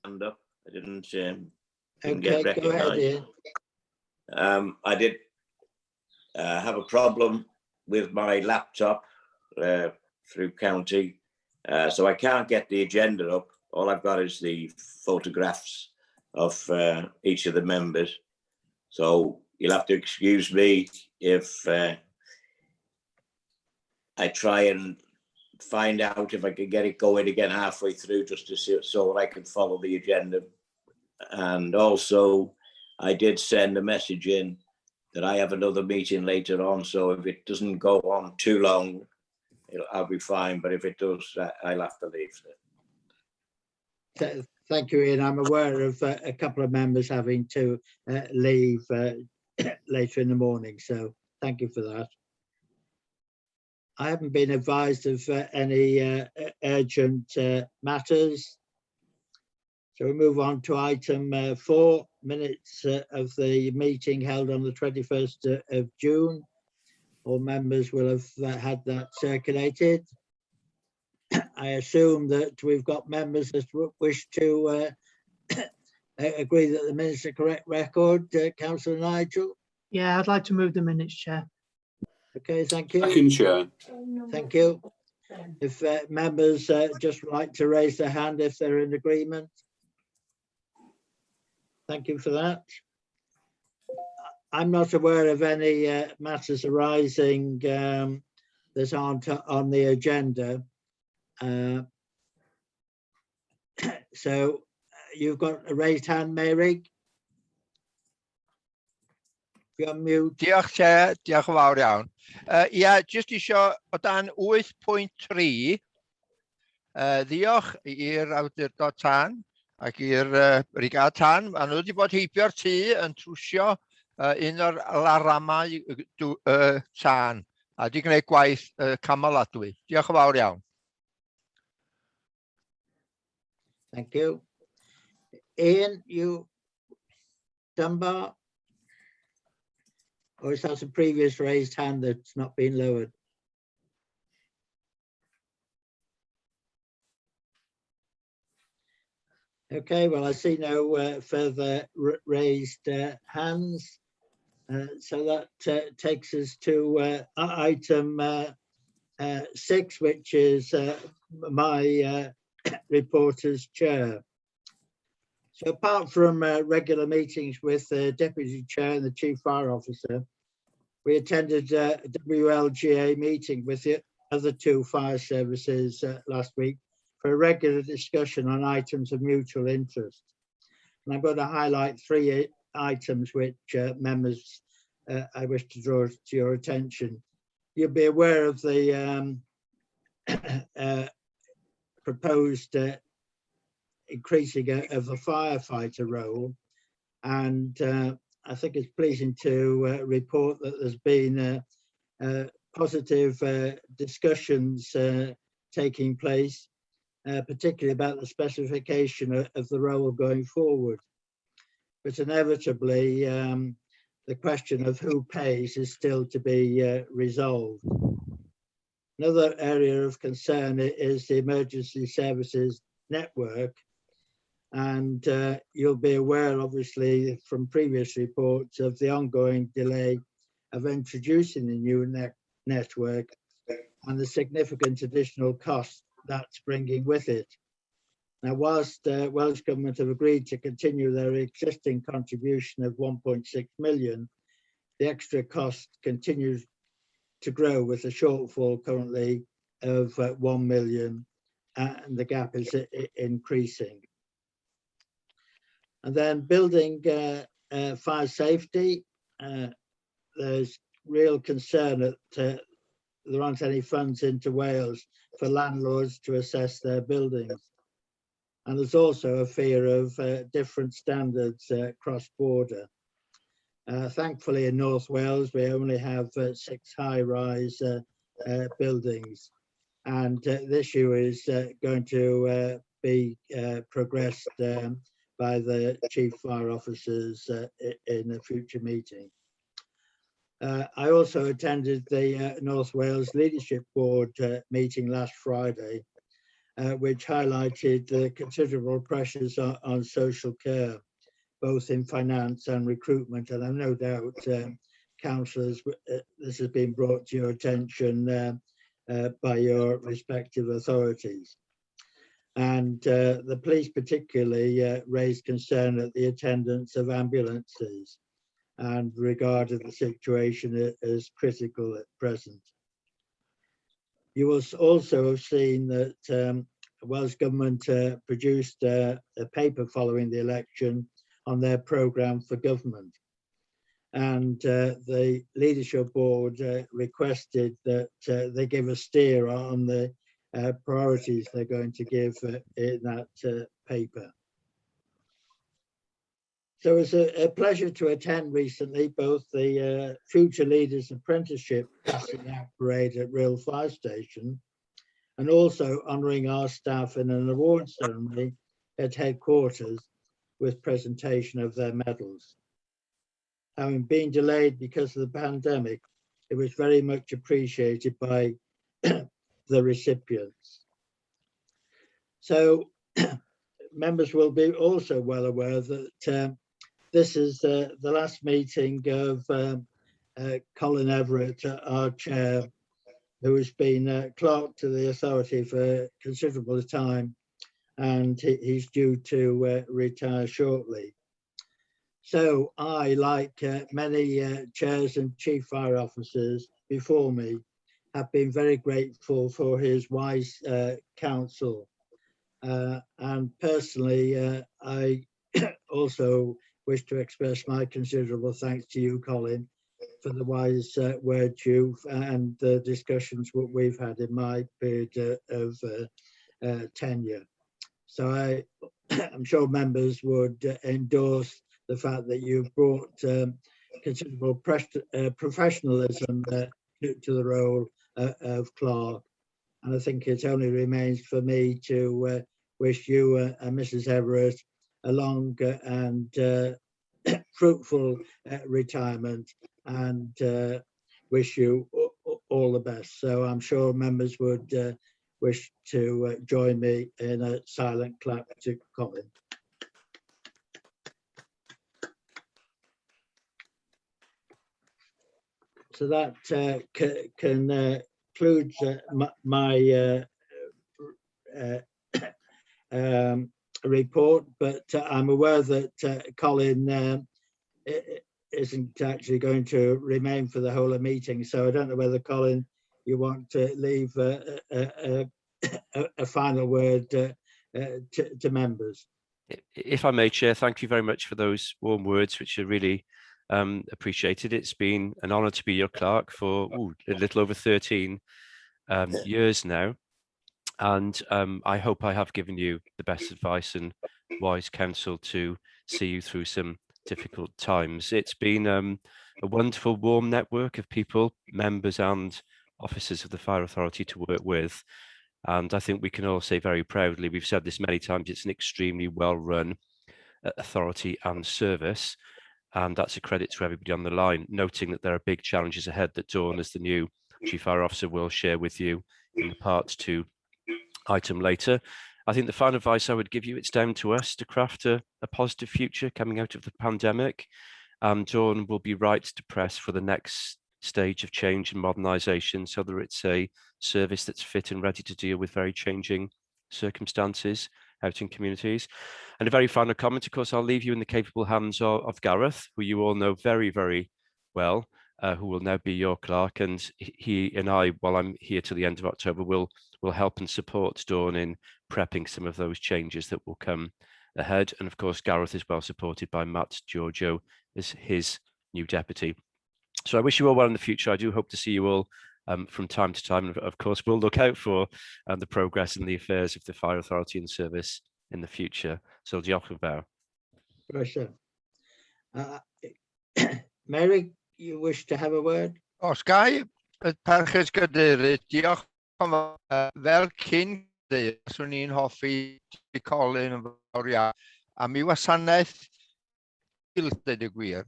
hand up. I didn't get Okay, go ahead, recognised. Ian. I did have a problem with my laptop through county, so I can't get the agenda up. All I've got is the photographs of each of the members. So you'll have to excuse me if I try and find out if I can get it going again halfway through, just to see so I can follow the agenda. And also, I did send a message in that I have another meeting later on. So if it doesn't go on too long, I'll be fine. But if it does, I'll have to leave. Thank you, Ian. I'm aware of a couple of members having to leave later in the morning. So thank you for that. I haven't been advised of any urgent matters. So we move on to item 4, minutes of the meeting held on the 21st of June. All members will have had that circulated. I assume that we've got members that wish to agree that the minutes are correct record. Councillor Nigel? Yeah, I'd like to move the minutes, Chair. Okay, thank you. Second, Chair. Thank you. If members just like to raise their hand if they're in agreement. Thank you for that. I'm not aware of any matters arising that aren't on the agenda. So you've got a raised hand, Mary. You're on mute. Diolch, Chair. Diolch yn fawr iawn. Ia, jyst isio o dan 8.3, ddiolch i'r awdurdod tân ac i'r brigad tân. Maen nhw wedi bod heibio'r tŷ yn trwsio un o'r laramau tân a wedi gwneud gwaith camaladwy. Diolch yn fawr iawn. Thank you. Ian, you Dunbar? Or is that a previous raised hand that's not been lowered? Okay, well, I see no further raised hands. So that takes us to item 6, which is my report as chair. So apart from regular meetings with the Deputy Chair and the Chief Fire Officer, we attended a WLGA meeting with the other 2 fire services last week for a regular discussion on items of mutual interest. And I'm going to highlight 3 items which members I wish to draw to your attention. You'll be aware of the proposed increasing of the firefighter role, and I think it's pleasing to report that there's been positive discussions taking place, particularly about the specification of the role going forward. But inevitably, the question of who pays is still to be resolved. Another area of concern is the emergency services network. And you'll be aware, obviously, from previous reports of the ongoing delay of introducing the new network and the significant additional cost that's bringing with it. Now, whilst Welsh Government have agreed to continue their existing contribution of 1.6 million, the extra cost continues to grow with a shortfall currently of 1 million, and the gap is increasing. And then building fire safety, there's real concern that there aren't any funds into Wales for landlords to assess their buildings. And there's also a fear of different standards cross-border. Thankfully in North Wales, we only have 6 high-rise buildings. And the issue is going to be progressed by the Chief Fire Officers in a future meeting. I also attended the North Wales Leadership Board meeting last Friday, which highlighted the considerable pressures on social care, both in finance and recruitment. And I've no doubt, councillors, this has been brought to your attention by your respective authorities. And the police particularly raised concern at the attendance of ambulances and regarded the situation as critical at present. You will also have seen that Welsh Government produced a paper following the election on their programme for government. And the leadership board requested that they give a steer on the priorities they're going to give in that paper. So it's a pleasure to attend recently both the Future Leaders Apprenticeship parade at Real Fire Station and also honouring our staff in an award ceremony at headquarters with presentation of their medals. Having been delayed because of the pandemic, it was very much appreciated by the recipients. So members will be also well aware that this is the last meeting of Colin Everett, our chair, who has been clerk to the authority for considerable time, and he's due to retire shortly. So I, like many chairs and chief fire officers before me, have been very grateful for his wise counsel. And personally, I also wish to express my considerable thanks to you, Colin, for the wise words you've and the discussions what we've had in my period of tenure. So I'm sure members would endorse the fact that you've brought considerable professionalism to the role of clerk. And I think it only remains for me to wish you and Mrs. Everett a long and fruitful retirement, and wish you all the best. So I'm sure members would wish to join me in a silent clap to Colin. So that concludes my report, but I'm aware that Colin isn't actually going to remain for the whole of the meeting. So I don't know whether, Colin, you want to leave a final word to members. If I may, Chair, thank you very much for those warm words, which are really appreciated. It's been an honour to be your clerk for a little over 13 years now. And I hope I have given you the best advice and wise counsel to see you through some difficult times. It's been a wonderful, warm network of people, members and officers of the Fire Authority to work with. And I think we can all say very proudly, we've said this many times, it's an extremely well-run authority and service. And that's a credit to everybody on the line, noting that there are big challenges ahead that Dawn, as the new Chief Fire Officer, will share with you in the Part 2 item later. I think the final advice I would give you, it's down to us to craft a positive future coming out of the pandemic. Dawn will be right to press for the next stage of change and modernisation, so that it's a service that's fit and ready to deal with very changing circumstances out in communities. And a very final comment, of course, I'll leave you in the capable hands of Gareth, who you all know very, very well, who will now be your clerk, and he and I, while I'm here till the end of October, will help and support Dawn in prepping some of those changes that will come ahead. And of course, Gareth is well supported by Matt Giorgio as his new deputy. So I wish you all well in the future. I do hope to see you all from time to time. And of course, we'll look out for the progress and the affairs of the Fire Authority and service in the future. So diolch yn fawr. Pleasure. Mary, you wish to have a word? Os gai y parchus gadeirydd, diolch yn fawr. Fel cyn dweud, swn i'n hoffi Colin yn fawr iawn. A mi wasanaeth, dweud y gwir,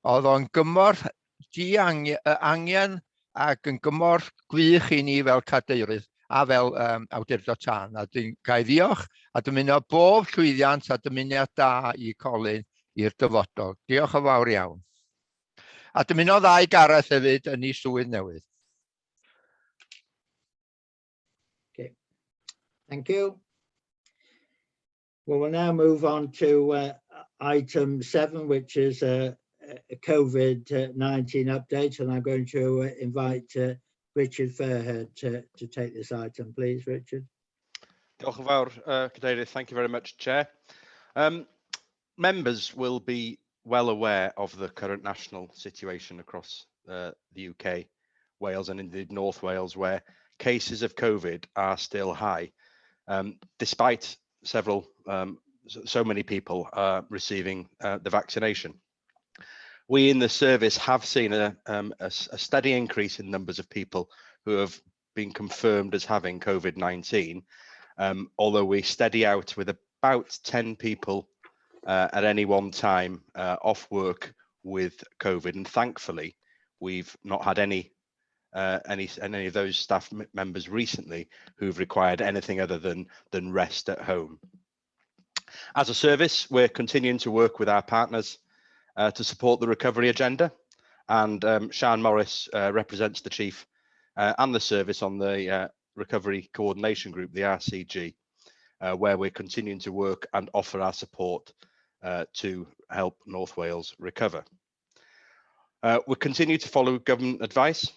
oedd o'n gymorth angen ac yn gymorth gwych i ni fel cadeirydd. a fel awdurdod tân. A dwi'n cael ddiolch a dymuno bob llwyddiant a dymuniad da i Colin i'r dyfodol. Diolch yn fawr iawn. A dymuno dda i Gareth hefyd yn ei swydd newydd. Okay, thank you. Well, we'll now move on to item 7, which is a COVID-19 update, and I'm going to invite Richard Fairhead to take this item, please, Richard. Diolch yn fawr, Cadeirydd. Thank you very much, Chair. Members will be well aware of the current national situation across the UK, Wales and indeed North Wales, where cases of COVID are still high, despite so many people receiving the vaccination. We in the service have seen a steady increase in numbers of people who have been confirmed as having COVID-19, although we steady out with about 10 people at any one time off work with COVID, and thankfully we've not had any of those staff members recently who've required anything other than rest at home. As a service, we're continuing to work with our partners to support the recovery agenda, and Sian Morris represents the Chief and the service on the Recovery Coordination Group, the RCG, where we're continuing to work and offer our support to help North Wales recover. We continue to follow government advice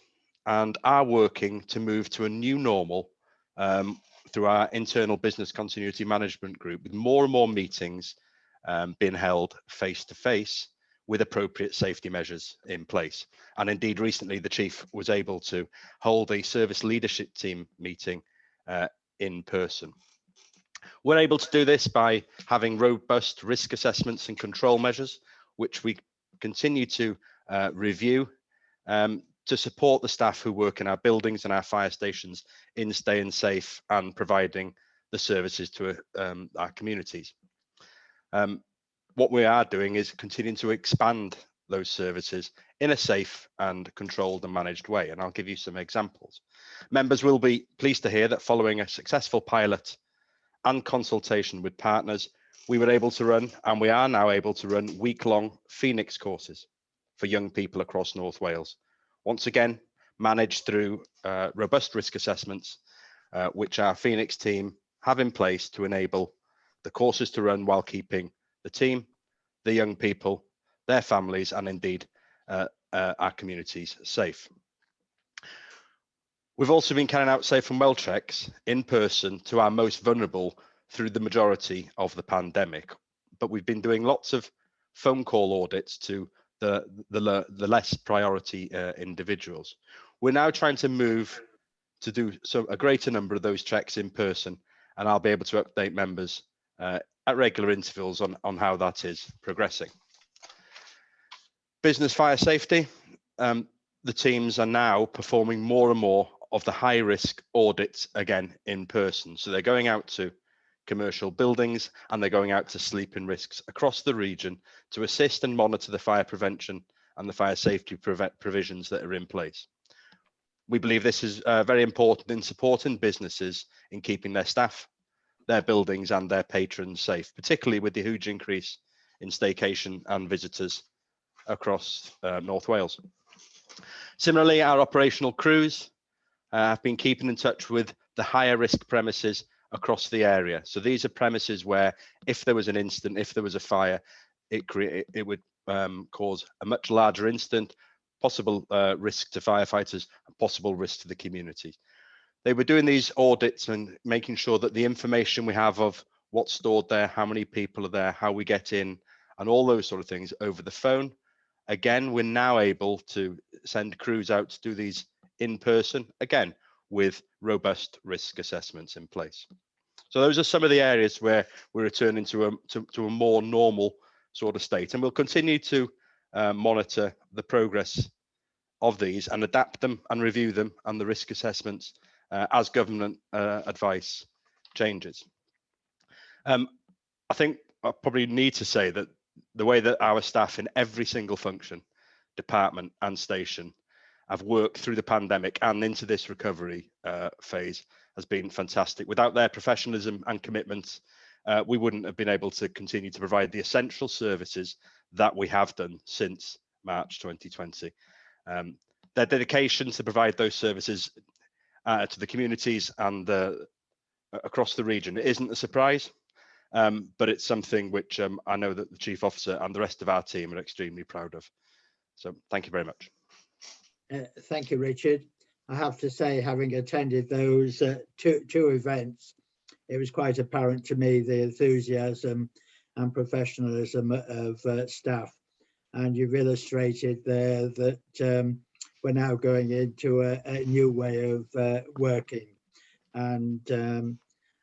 and are working to move to a new normal through our internal business continuity management group, with more and more meetings being held face-to-face with appropriate safety measures in place. And indeed, recently the Chief was able to hold a service leadership team meeting in person. We're able to do this by having robust risk assessments and control measures, which we continue to review to support the staff who work in our buildings and our fire stations in staying safe and providing the services to our communities. What we are doing is continuing to expand those services in a safe and controlled and managed way, and I'll give you some examples. Members will be pleased to hear that following a successful pilot and consultation with partners, we were able to run, and we are now able to run, week-long Phoenix courses for young people across North Wales. Once again, managed through robust risk assessments, which our Phoenix team have in place to enable the courses to run while keeping the team, the young people, their families, and indeed our communities safe. We've also been carrying out safe and well checks in person to our most vulnerable through the majority of the pandemic, but we've been doing lots of phone call audits to the less priority individuals. We're now trying to move to do a greater number of those checks in person, and I'll be able to update members at regular intervals on how that is progressing. Business fire safety, the teams are now performing more and more of the high risk audits again in person. So they're going out to commercial buildings and they're going out to sleeping risks across the region to assist and monitor the fire prevention and the fire safety provisions that are in place. We believe this is very important in supporting businesses in keeping their staff, their buildings and their patrons safe, particularly with the huge increase in staycation and visitors across North Wales. Similarly, our operational crews have been keeping in touch with the higher risk premises across the area. So these are premises where if there was an incident, if there was a fire, it would cause a much larger incident, possible risk to firefighters and possible risk to the community. They were doing these audits and making sure that the information we have of what's stored there, how many people are there, how we get in, and all those sort of things over the phone. Again, we're now able to send crews out to do these in person, again, with robust risk assessments in place. So those are some of the areas where we're returning to a more normal sort of state, and we'll continue to monitor the progress of these and adapt them and review them and the risk assessments as government advice changes. I think I probably need to say that the way that our staff in every single function, department and station have worked through the pandemic and into this recovery phase has been fantastic. Without their professionalism and commitment, we wouldn't have been able to continue to provide the essential services that we have done since March 2020. Their dedication to provide those services to the communities and across the region isn't a surprise, but it's something which I know that the Chief Officer and the rest of our team are extremely proud of. So thank you very much. Thank you, Richard. I have to say, having attended those two events, it was quite apparent to me the enthusiasm and professionalism of staff. And you've illustrated there that we're now going into a new way of working. And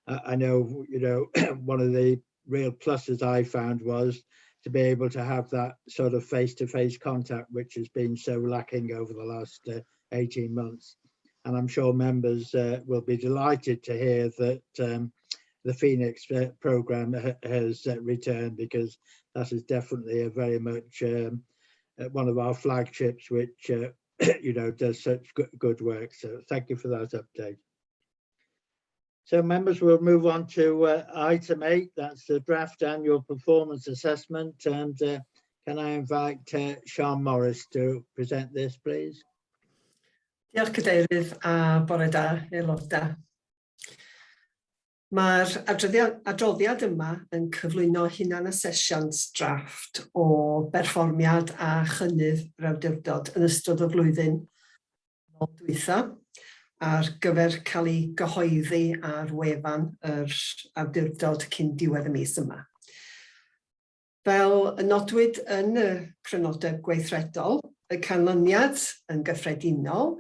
I know, you know, one of the real pluses I found was to be able to have that sort of face-to-face contact, which has been so lacking over the last 18 months. And I'm sure members will be delighted to hear that the Phoenix programme has returned, because that is definitely a very much one of our flagships, which you know, does such good work. So thank you for that update. So members, we'll move on to item 8. That's the draft annual performance assessment. And can I invite Sian Morris to present this, please? Diolch Cadeirydd a bore da aelodau. Mae'r adroddiad yma yn cyflwyno hunan asesiant drafft o berfformiad a chynnydd yr awdurdod yn ystod y flwyddyn dwytha, ar gyfer cael ei gyhoeddi ar wefan yr awdurdod cyn diwedd y mis yma. Fel y nodwyd yn y crynodeb gweithredol, y canlyniad yn gyffredinol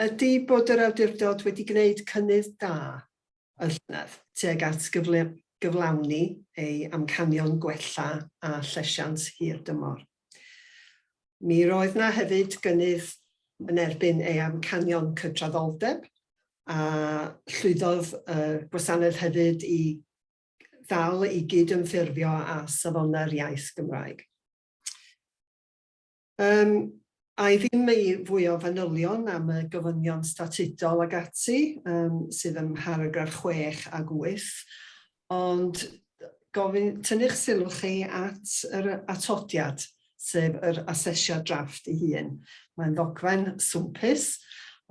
ydy bod yr awdurdod wedi gwneud cynnydd da y llynedd tuag at gyflawni ei amcanion gwella a llesiant hir dymor. Mi roedd na hefyd gynnydd yn erbyn ei amcanion cydraddoldeb, a llwyddodd gwasanaeth hefyd i ddal i gydymffurfio a safonau'r iaith Gymraeg. A ddim ei fwy o fanylion am y gofynion statudol ag ati, sydd ym mharagraff 6 ag 8, ond tynnu'ch sylw chi at yr atodiad, sef yr asesiad drafft ei hun. Mae'n ddogfen swmpus,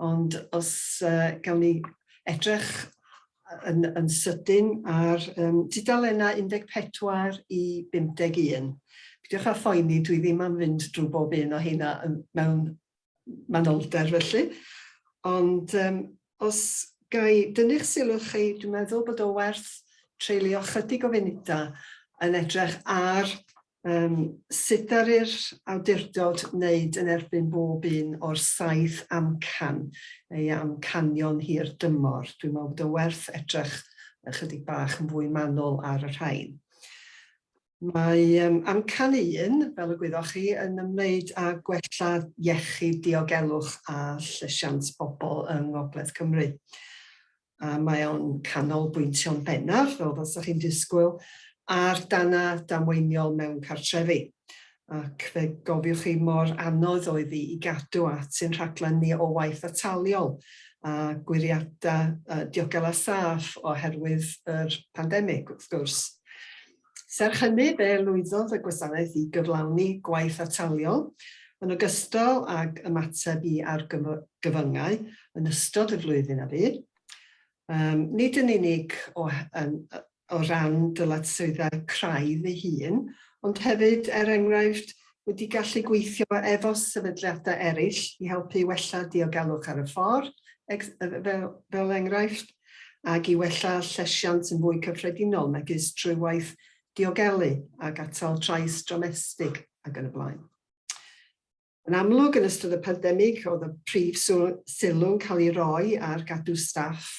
ond os gawn ni edrych yn sydyn ar dudalennau 14 i 51. Diolch a phoeni, dwi ddim am fynd drwy bob un o hynna mewn manylder felly. Ond os gai dynnu'ch sylw chi, dwi'n meddwl bod o werth treulio chydig o funudau yn edrych ar sut ddaru'r awdurdod wneud yn erbyn bob un o'r 7 amcan, neu amcanion hir dymor. Dwi'n meddwl bod o werth edrych ychydig bach yn fwy manwl ar y rhain. Mae amcan 1, fel y gwyddoch chi, yn ymwneud â gwella iechyd diogelwch a llesiant bobl yng Ngogledd Cymru. A mae o'n canolbwyntio'n bennaf, fel fyddwch chi'n disgwyl, ar dana damweiniol mewn cartrefi. Ac fe gofiwch chi mor anodd oedd i gadw at sy'n rhaglenni o waith ataliol a gwiriadau diogel a saff oherwydd yr pandemig, wrth gwrs. Serch hynny, fe lwyddodd y gwasanaeth i gyflawni gwaith ataliol yn ogystal ag ymateb i argyfyngau yn ystod y flwyddyn a fu. Nid yn unig o ran dyletswyddau craidd ei hun, ond hefyd, enghraifft, wedi gallu gweithio efo sefydliadau eraill i helpu wella diogelwch ar y ffordd, fel enghraifft, ac i wella llesiant yn fwy cyffredinol megis trwy waith diogelu ac atal trais domestig ac yn y blaen. Yn amlwg yn ystod y pandemig, oedd y prif sylw'n cael ei roi ar gadw staff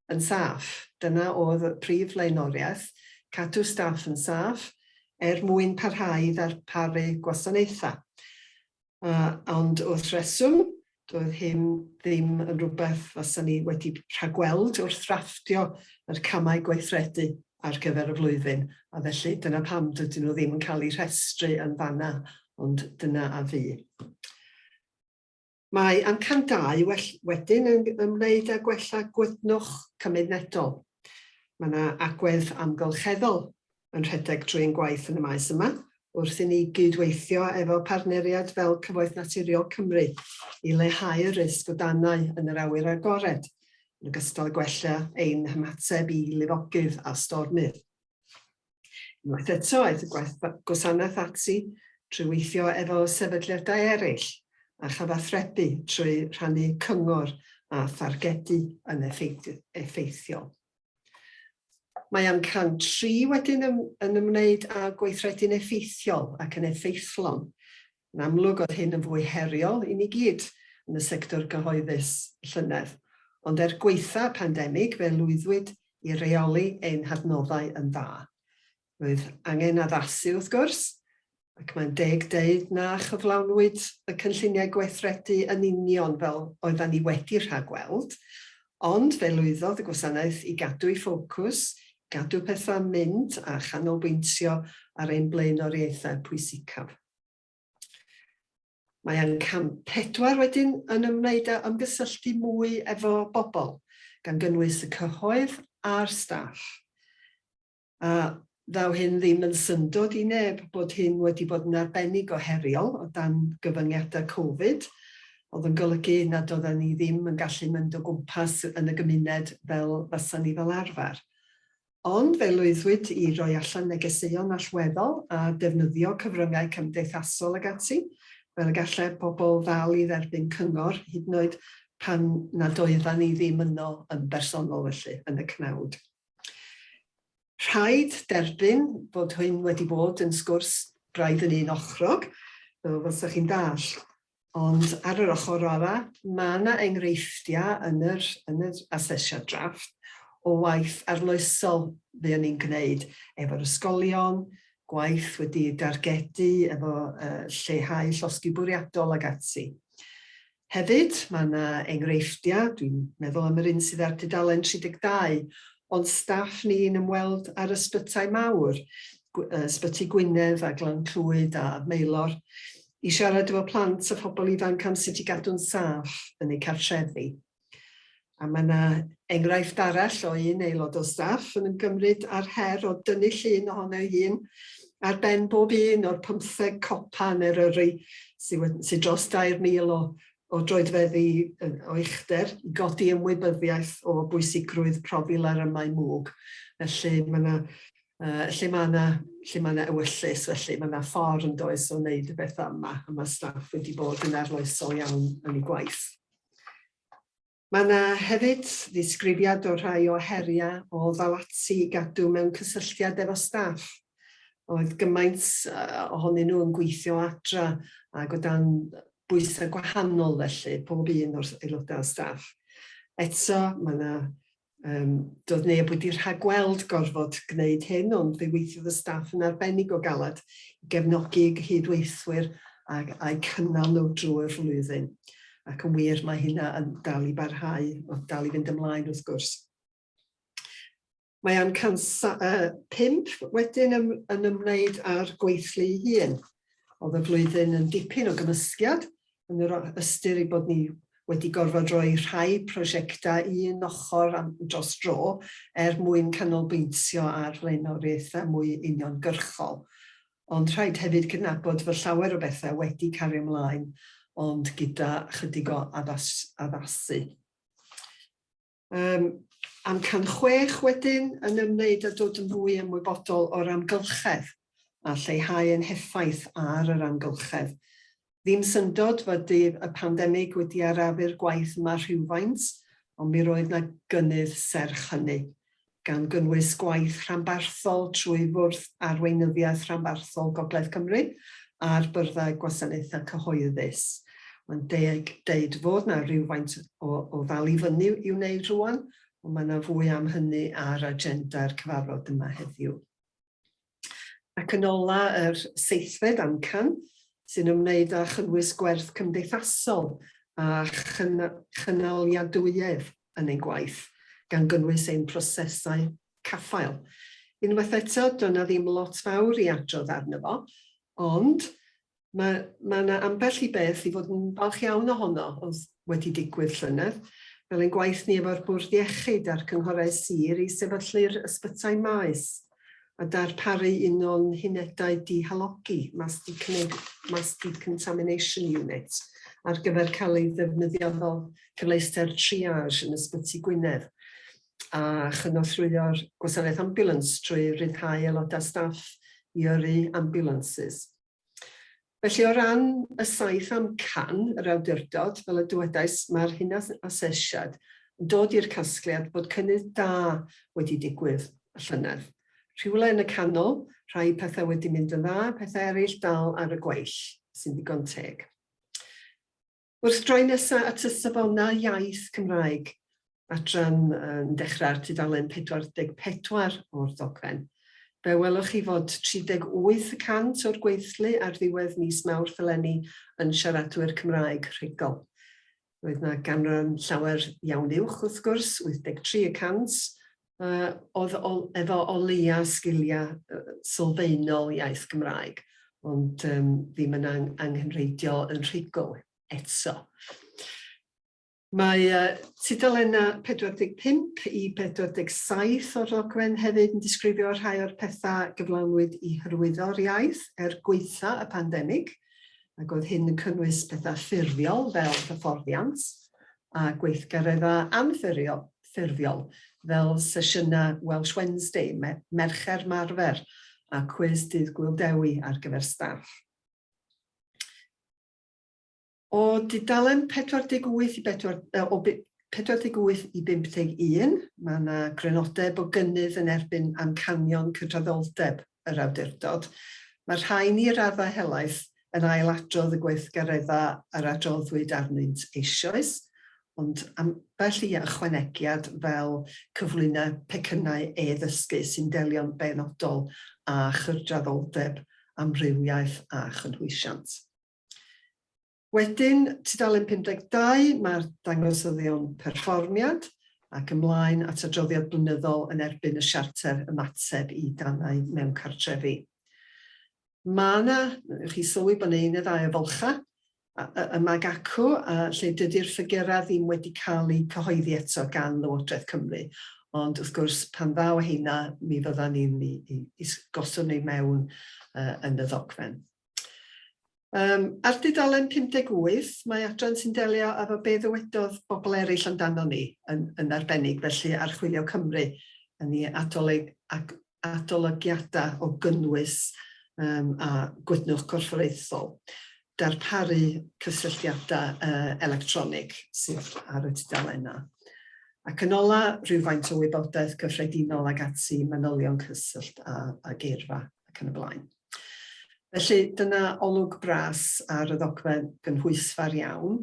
yn saff. Dyna oedd y prif flaenoriaeth, cadw staff yn saff, mwyn parhau i ddarparu gwasanaethau. Ond wrth reswm, doedd hyn ddim yn rhywbeth fysa ni wedi rhagweld wrth ddrafftio yr camau gweithredu ar gyfer y flwyddyn, a felly dyna pam dydyn nhw ddim yn cael eu rhestru yn fanna, ond dyna a fi. Mae amcan 2 wedyn yn ymwneud â gwella gwydnwch cymunedol. Mae yna agwedd amgylcheddol yn rhedeg trwy'n gwaith yn y maes yma, wrth i ni gydweithio efo partneriad fel Cyfoeth Naturiol Cymru i leihau y risg o dannau yn yr awyr agored, yn ogystal â gwella ein hymateb i lifogydd a stormydd. Unwaith eto, aeth y gwaith gwasanaeth ati trwy weithio efo sefydliadau eraill a chyfathrebu trwy rhannu cyngor a thargedu yn effeithiol. Mae amcan 3 wedyn yn ymwneud â gweithredu'n effeithiol ac yn effeithlon. Yn amlwg oedd hyn yn fwy heriol i ni gyd yn y sector gyhoeddus llynedd, ond gweitha pandemig fe lwyddwyd i reoli ein hadnoddau yn dda. Roedd angen addasu wrth gwrs, ac mae'n deg deud na chyflawnwyd y cynlluniau gweithredu yn union fel oeddan ni wedi rhagweld, ond fe lwyddodd y gwasanaeth i gadw ei ffocws, gadw pethau'n mynd a chanolbwyntio ar ein blaenoriaethau pwysicaf. Mae amcan 4 wedyn yn ymwneud â ymgysylltu mwy efo bobl, gan gynnwys y cyhoedd a'r staff. A ddaw hyn ddim yn syndod i neb bod hyn wedi bod yn arbennig o heriol o dan gyfyngiadau Covid, oedd yn golygu nad oedden ni ddim yn gallu mynd o gwmpas yn y gymuned fel fysa ni fel arfer. Ond fe lwyddwyd i roi allan negeseuon allweddol a defnyddio cyfryngau cymdeithasol ag ati, fel y gallai pobl ddal i dderbyn cyngor, hyd yn oed pan nad oeddan ni ddim yno yn bersonol felly, yn y cnawd. Rhaid derbyn bod hyn wedi bod yn sgwrs braidd yn un ochrog, fel fysach chi'n dall. Ond ar yr ochr arall, mae yna enghreifftiau yn yr asesiad drafft o waith arloesol fe o'n i'n gwneud efo'r ysgolion, gwaith wedi dargedu efo lleihau llosgi bwriadol ag ati. Hefyd, mae yna enghreifftiau, dwi'n meddwl am yr un sydd ar dudalen 32, ond staff ni'n ymweld ar ysbytau mawr, ysbyty Gwynedd a Glenclwyd a Meilor, i siarad efo plant a phobl ifanc am sut i gadw'n saff yn eu cartrefi. A mae yna enghraifft arall o un aelod o staff yn gymryd ar her o dynnu llun ohono ei hun ar ben bob un o'r 15 copa neu Eryri sydd dros 2,000 o droedfeddi o uchder i godi ymwybyddiaeth o bwysigrwydd profil ar ymau mwg. Felly lle mae yna ewyllus, felly mae yna ffordd yn does o wneud y beth yma, a mae staff wedi bod yn arloesol iawn yn ei gwaith. Mae yna hefyd ddisgrifiad o rhai o heriau o ddalatu i gadw mewn cysylltiad efo staff. Oedd gymaint ohonyn nhw yn gweithio adra ac o dan bwysau gwahanol felly, pob un o'r aelodau staff. Eto, mae yna doedd neb wedi rhagweld gorfod gwneud hyn, ond fe weithiodd y staff yn arbennig o galed i gefnogi cydweithwyr a'u cynnal nhw drwy'r flwyddyn. Ac yn wir mae hynna yn dal i barhau, o dal i fynd ymlaen wrth gwrs. Mae amcan 5 wedyn yn ymwneud â'r gweithlu ei hun. Oedd y flwyddyn yn dipyn o gymysgiad yn yr ystyr i bod ni wedi gorfod rhoi rhai prosiectau un ochr dros dro mwyn canolbwyntio ar flaenoriaethau mwy uniongyrchol. Ond rhaid hefyd cydnabod fod llawer o bethau wedi cario ymlaen, ond gyda chydig o addasu. Amcan 6 wedyn yn ymwneud â dod yn fwy ymwybodol o'r amgylchedd a lleihau ein heffaith ar yr amgylchedd. Ddim syndod fod y pandemig wedi arafu'r gwaith yma rhywfaint, ond mi roedd yna gynnydd serch hynny, gan gynnwys gwaith rhanbarthol trwy fwrdd arweinyddiaeth rhanbarthol Gogledd Cymru a'r byrdau gwasanaethau cyhoeddus. Mae'n deud fod yna rhywfaint o ddal i fyny i'w wneud rwan, ond mae yna fwy am hynny ar agenda'r cyfarfod yma heddiw. Ac yn ola yr 7fed amcan, sy'n ymwneud â chynnwys gwerth cymdeithasol a chynaliadwyedd yn ein gwaith, gan gynnwys ein prosesau caffael. Unwaith eto, doedd yna ddim lot fawr i adrodd arno fo, ond Mae yna ambell i beth i fod yn falch iawn ohono oedd wedi digwydd llynedd, fel ein gwaith ni efo'r Bwrdd Iechyd a'r Cynghorau Sir i sefydlu'r ysbytai maes a darparu un o'n hunedau dihalogi, mass decontamination unit, ar gyfer cael ei ddefnyddio fel cyfleuster triage yn ysbyty Gwynedd a chynorthwyo'r gwasanaeth ambulans trwy ryddhau aelodau staff i yrru ambulances. Felly o ran y saith amcan yr awdurdod, fel y dywedais, mae'r hyn asesiad yn dod i'r casgliad bod cynnydd da wedi digwydd y llynedd. Rhywle yn y canol, rhai pethau wedi mynd yn dda, pethau eraill dal ar y gweill, sy'n ddigon teg. Wrth droi nesaf at y safonau iaith Cymraeg, adran yn dechrau'r tudalen 44 o'r ddogfen. Fe welwch chi fod 38% o'r gweithlu ar ddiwedd mis Mawrth eleni yn siaradwyr Cymraeg rhugol. Roedd yna ganran llawer iawn uwch wrth gwrs, 83%, oedd efo o leia sgiliau sylfaenol iaith Gymraeg, ond ddim yn angenrheidiol yn rhugol eto. Mae tudalennau 45 i 47 o'r ddogfen hefyd yn disgrifio rhai o'r pethau gyflawnwyd i hyrwyddo'r iaith gweitha y pandemig, ac oedd hyn yn cynnwys pethau ffurfiol fel hyfforddiant a gweithgareddau anffurfiol fel sesiynau Welsh Wednesday, Mercher Marfer a cwis dydd Gwildewi ar gyfer staff. O dudalen 48 i 51, mae yna grynodeb o gynnydd yn erbyn amcanion cydraddoldeb yr awdurdod. Mae rhain i raddau helaeth yn ailadrodd y gweithgareddau yr adroddwyd arnynt eisoes, ond ambell i ychwanegiad fel cyflwyno pecynnau e-ddysgu sy'n delio'n benodol a chydraddoldeb, amrywiaeth a chynhwysiant. Wedyn, tudalen 52, mae'r dangosyddion perfformiad ac ymlaen at adroddiad blynyddol yn erbyn y siarter ymateb i danau mewn cartrefi. Mae yna, chi sylwi bod ein y ddau o fylcha, y mag acw, lle dydy'r ffigurau ddim wedi cael eu cyhoeddi eto gan Llywodraeth Cymru, ond wrth gwrs pan ddaw heina mi fyddan ni'n gosod neu mewn yn y ddogfen. Ar dudalen 58, mae adran sy'n delio efo be ddywedodd bobl eraill amdano ni yn arbennig, felly Archwilio Cymru yn ei adolygiadau o gynnwys a gwydnwch corfforaethol, darparu cysylltiadau electronig sydd ar y tudalennau. Ac yn ola, rhywfaint o wybodaeth cyffredinol ag ati, manylion cysyllt a geirfa ac yn y blaen. Felly dyna olwg bras ar y ddogfen gynhwysfar iawn.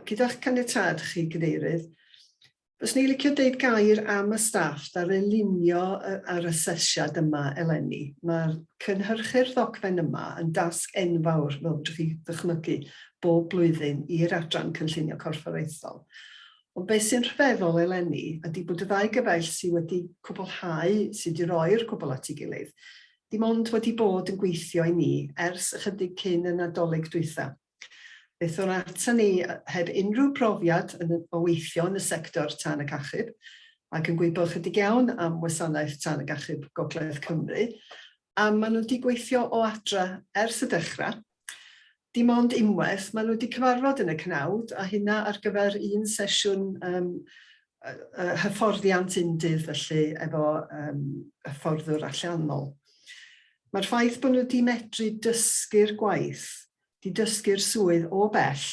Gyda'ch caniatâd chi, Gadeirydd, fyswn i'n licio deud gair am y staff ddarlunio ar asesiad yma eleni. Mae'r cynhyrchu'r ddogfen yma yn dasg enfawr, fel ydych chi ddychmygu, bob blwyddyn i'r adran cynllunio corfforaethol. Ond beth sy'n rhyfeddol eleni ydy bod y ddau gyfaill sydd wedi cwblhau, sydd wedi roi'r cwbl at ei gilydd, dim ond wedi bod yn gweithio i ni ers ychydig cyn y Nadolig dwytha. Aethon ata ni heb unrhyw profiad o weithio yn y sector tân ac achub, ac yn gwybod chydig iawn am wasanaeth tân ac achub Gogledd Cymru, a maen nhw wedi gweithio o adra ers y dechrau. Dim ond unwaith, maen nhw wedi cyfarfod yn y cnawd, a hynna ar gyfer un sesiwn hyfforddiant undydd, felly efo hyfforddwr allanol. Mae'r ffaith bod nhw wedi medru dysgu'r gwaith, wedi dysgu'r swydd o bell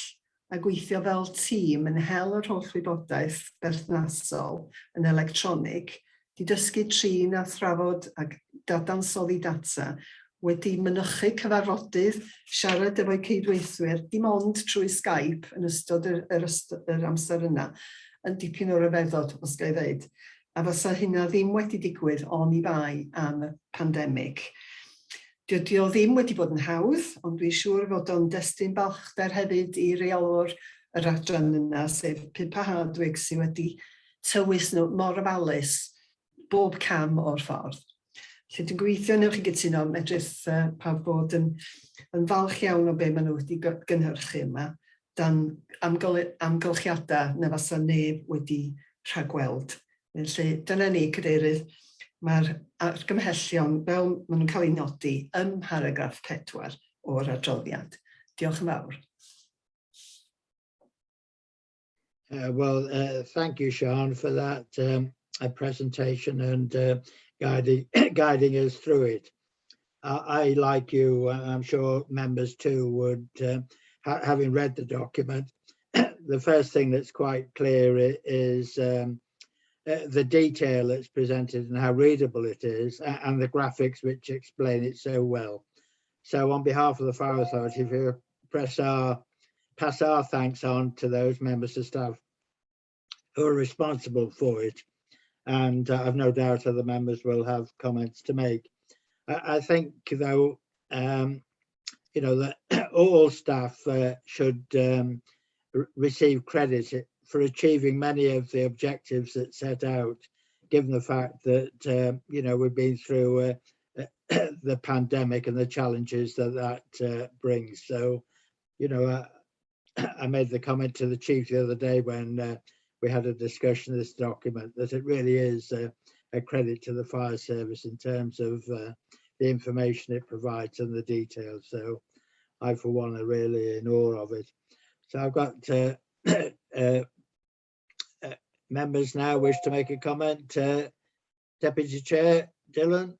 a gweithio fel tîm yn hel yr holl wybodaeth berthnasol yn electronig, wedi dysgu trin a thrafod ac dadansoddi data, wedi mynychu cyfarfodydd, siarad efo'u ceidweithwyr, dim ond trwy Skype yn ystod yr amser yna, yn dipyn o ryfeddod, os ga i ddeud. A fysa hynna ddim wedi digwydd oni bai am y pandemig. Dydy o ddim wedi bod yn hawdd, ond dwi'n siŵr fod o'n destun balchder hefyd i reolwr yr adran yna, sef Pippa Hardwig sydd wedi tywys nhw mor ofalus bob cam o'r ffordd. Lle dwi'n gweithio newch chi gytuno, medrith pawb bod yn falch iawn o be maen nhw wedi gynhyrchu yma, dan amgylchiadau na fasa neb wedi rhagweld. Felly, dyna ni, Cadeirydd, mae'r argymhellion fel maen nhw'n cael eu nodi ym paragraff 4 o'r adroddiad. Diolch yn fawr. Thank you, Sian, for that presentation and guiding us through it. I, like you, I'm sure members too would, having read the document, the first thing that's quite clear is the detail that's presented and how readable it is, and the graphics which explain it so well. So on behalf of the Fire Authority, if you pass our thanks on to those members of staff who are responsible for it. And I've no doubt other members will have comments to make. I think, though, that all staff should receive credit for achieving many of the objectives that set out, given the fact that, we've been through the pandemic and the challenges that brings. So, I made the comment to the chief the other day when we had a discussion of this document that it really is a credit to the fire service in terms of the information it provides and the details. So I, for one, are really in awe of it. So I've got members now wish to make a comment. Deputy Chair, Dylan.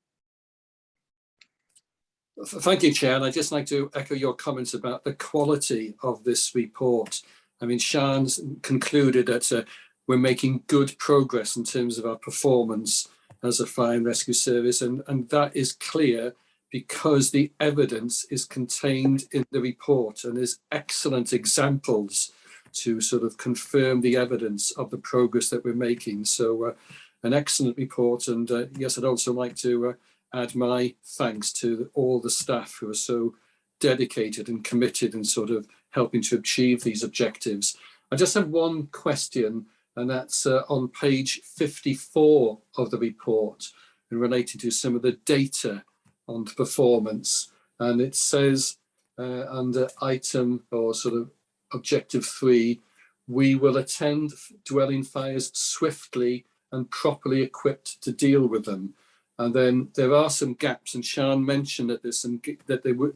Thank you, Chair. And I'd just like to echo your comments about the quality of this report. I mean, Sian's concluded that we're making good progress in terms of our performance as a fire and rescue service, and that is clear because the evidence is contained in the report, and there's excellent examples to sort of confirm the evidence of the progress that we're making. So an excellent report, and yes, I'd also like to add my thanks to all the staff who are so dedicated and committed and sort of helping to achieve these objectives. I just have one question, and that's on page 54 of the report and related to some of the data on performance. And it says under item or sort of objective 3, we will attend dwelling fires swiftly and properly equipped to deal with them. And then there are some gaps, and Sian mentioned that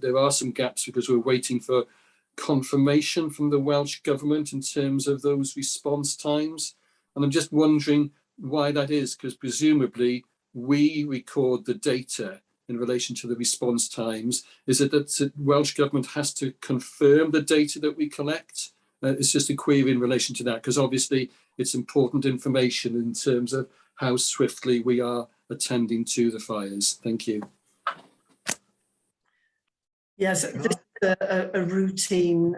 there are some gaps because we're waiting for confirmation from the Welsh Government in terms of those response times. And I'm just wondering why that is, because presumably we record the data in relation to the response times. Is it that the Welsh Government has to confirm the data that we collect? It's just a query in relation to that, because obviously it's important information in terms of how swiftly we are attending to the fires. Thank you. Yes, this is a routine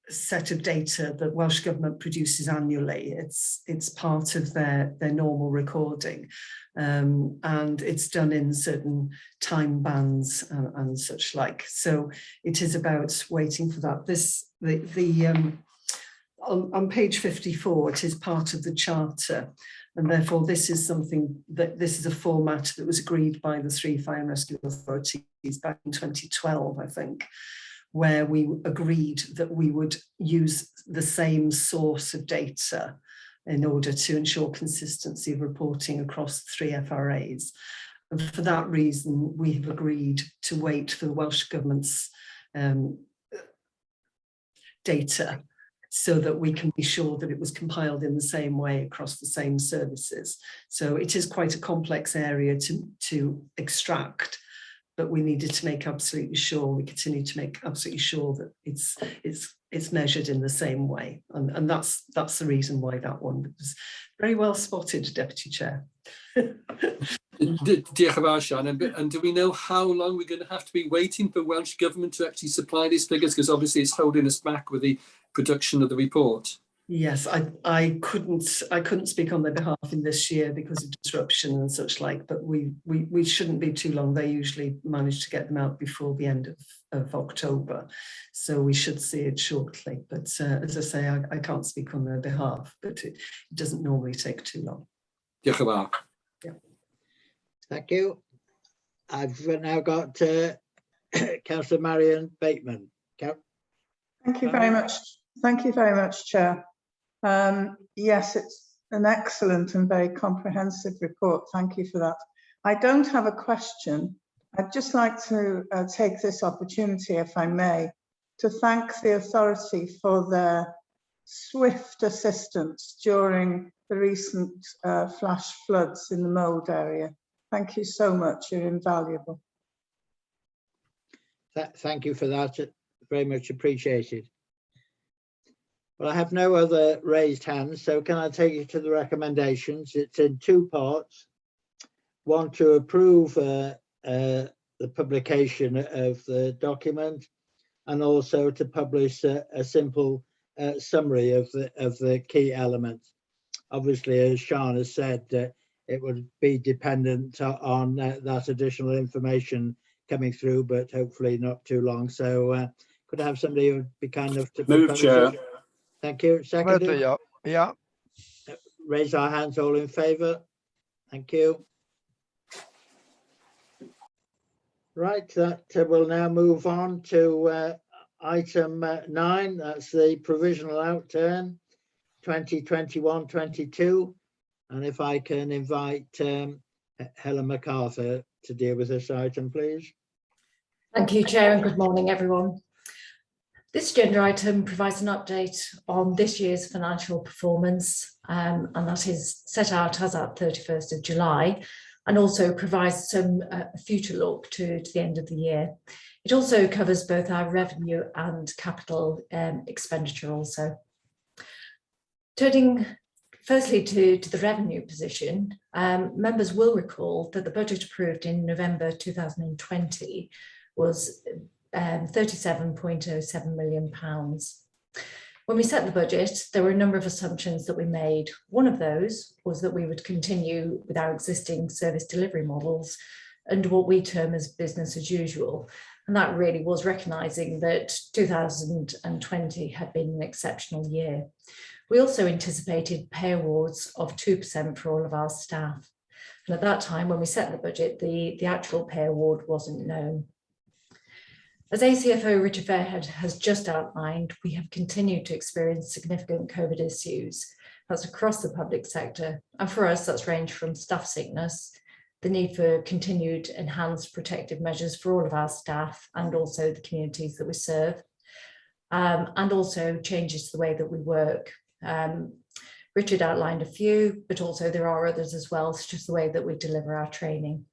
set of data that Welsh Government produces annually. It's part of their normal recording, and it's done in certain time bands and such like. So it is about waiting for that. On page 54, it is part of the charter, and therefore this is a format that was agreed by the 3 fire and rescue authorities back in 2012, I think, where we agreed that we would use the same source of data in order to ensure consistency of reporting across the 3 FRAs. And for that reason, we have agreed to wait for the Welsh Government's data, so that we can be sure that it was compiled in the same way across the same services. So it is quite a complex area to extract, but we needed to make absolutely sure, we continue to make absolutely sure that it's measured in the same way. And that's the reason why that one was very well spotted, Deputy Chair. Diolch yn fawr, Sian. And do we know how long we're going to have to be waiting for Welsh Government to actually supply these figures? Because obviously it's holding us back with the production of the report. Yes, I couldn't speak on their behalf in this year because of disruption and such like, but we shouldn't be too long. They usually manage to get them out before the end of October, so we should see it shortly. But as I say, I can't speak on their behalf, but it doesn't normally take too long. Diolch yn fawr. Yeah. Thank you. I've now got Councillor Marion Bateman. Thank you very much. Thank you very much, Chair. Yes, it's an excellent and very comprehensive report. Thank you for that. I don't have a question. I'd just like to take this opportunity, if I may, to thank the authority for their swift assistance during the recent flash floods in the Mould area. Thank you so much. You're invaluable. Thank you for that. Very much appreciated. Well, I have no other raised hands, so can I take you to the recommendations? It's in two parts. One, to approve the publication of the document, and also to publish a simple summary of the key elements. Obviously, as Sean has said, it would be dependent on that additional information coming through, but hopefully not too long. So could I have somebody who would be kind enough to Move, propose Chair. it? Thank you. Second. Yeah. Raise our hands, all in favour. Thank you. Right, that we'll now move on to item 9. That's the provisional outturn 2021-22. And if I can invite Helen MacArthur to deal with this item, please. Thank you, Chair, and good morning, everyone. This agenda item provides an update on this year's financial performance, and that is set out as at 31st of July, and also provides some future look to the end of the year. It also covers both our revenue and capital expenditure also. Turning firstly to the revenue position, members will recall that the budget approved in November 2020 was £37.07 million. When we set the budget, there were a number of assumptions that we made. One of those was that we would continue with our existing service delivery models under what we term as business as usual. And that really was recognising that 2020 had been an exceptional year. We also anticipated pay awards of 2% for all of our staff. And at that time, when we set the budget, the actual pay award wasn't known. As ACFO Richard Fairhead has just outlined, we have continued to experience significant COVID issues. That's across the public sector. And for us, that's ranged from staff sickness, the need for continued enhanced protective measures for all of our staff and also the communities that we serve, and also changes to the way that we work. Richard outlined a few, but also there are others as well, such as the way that we deliver our training.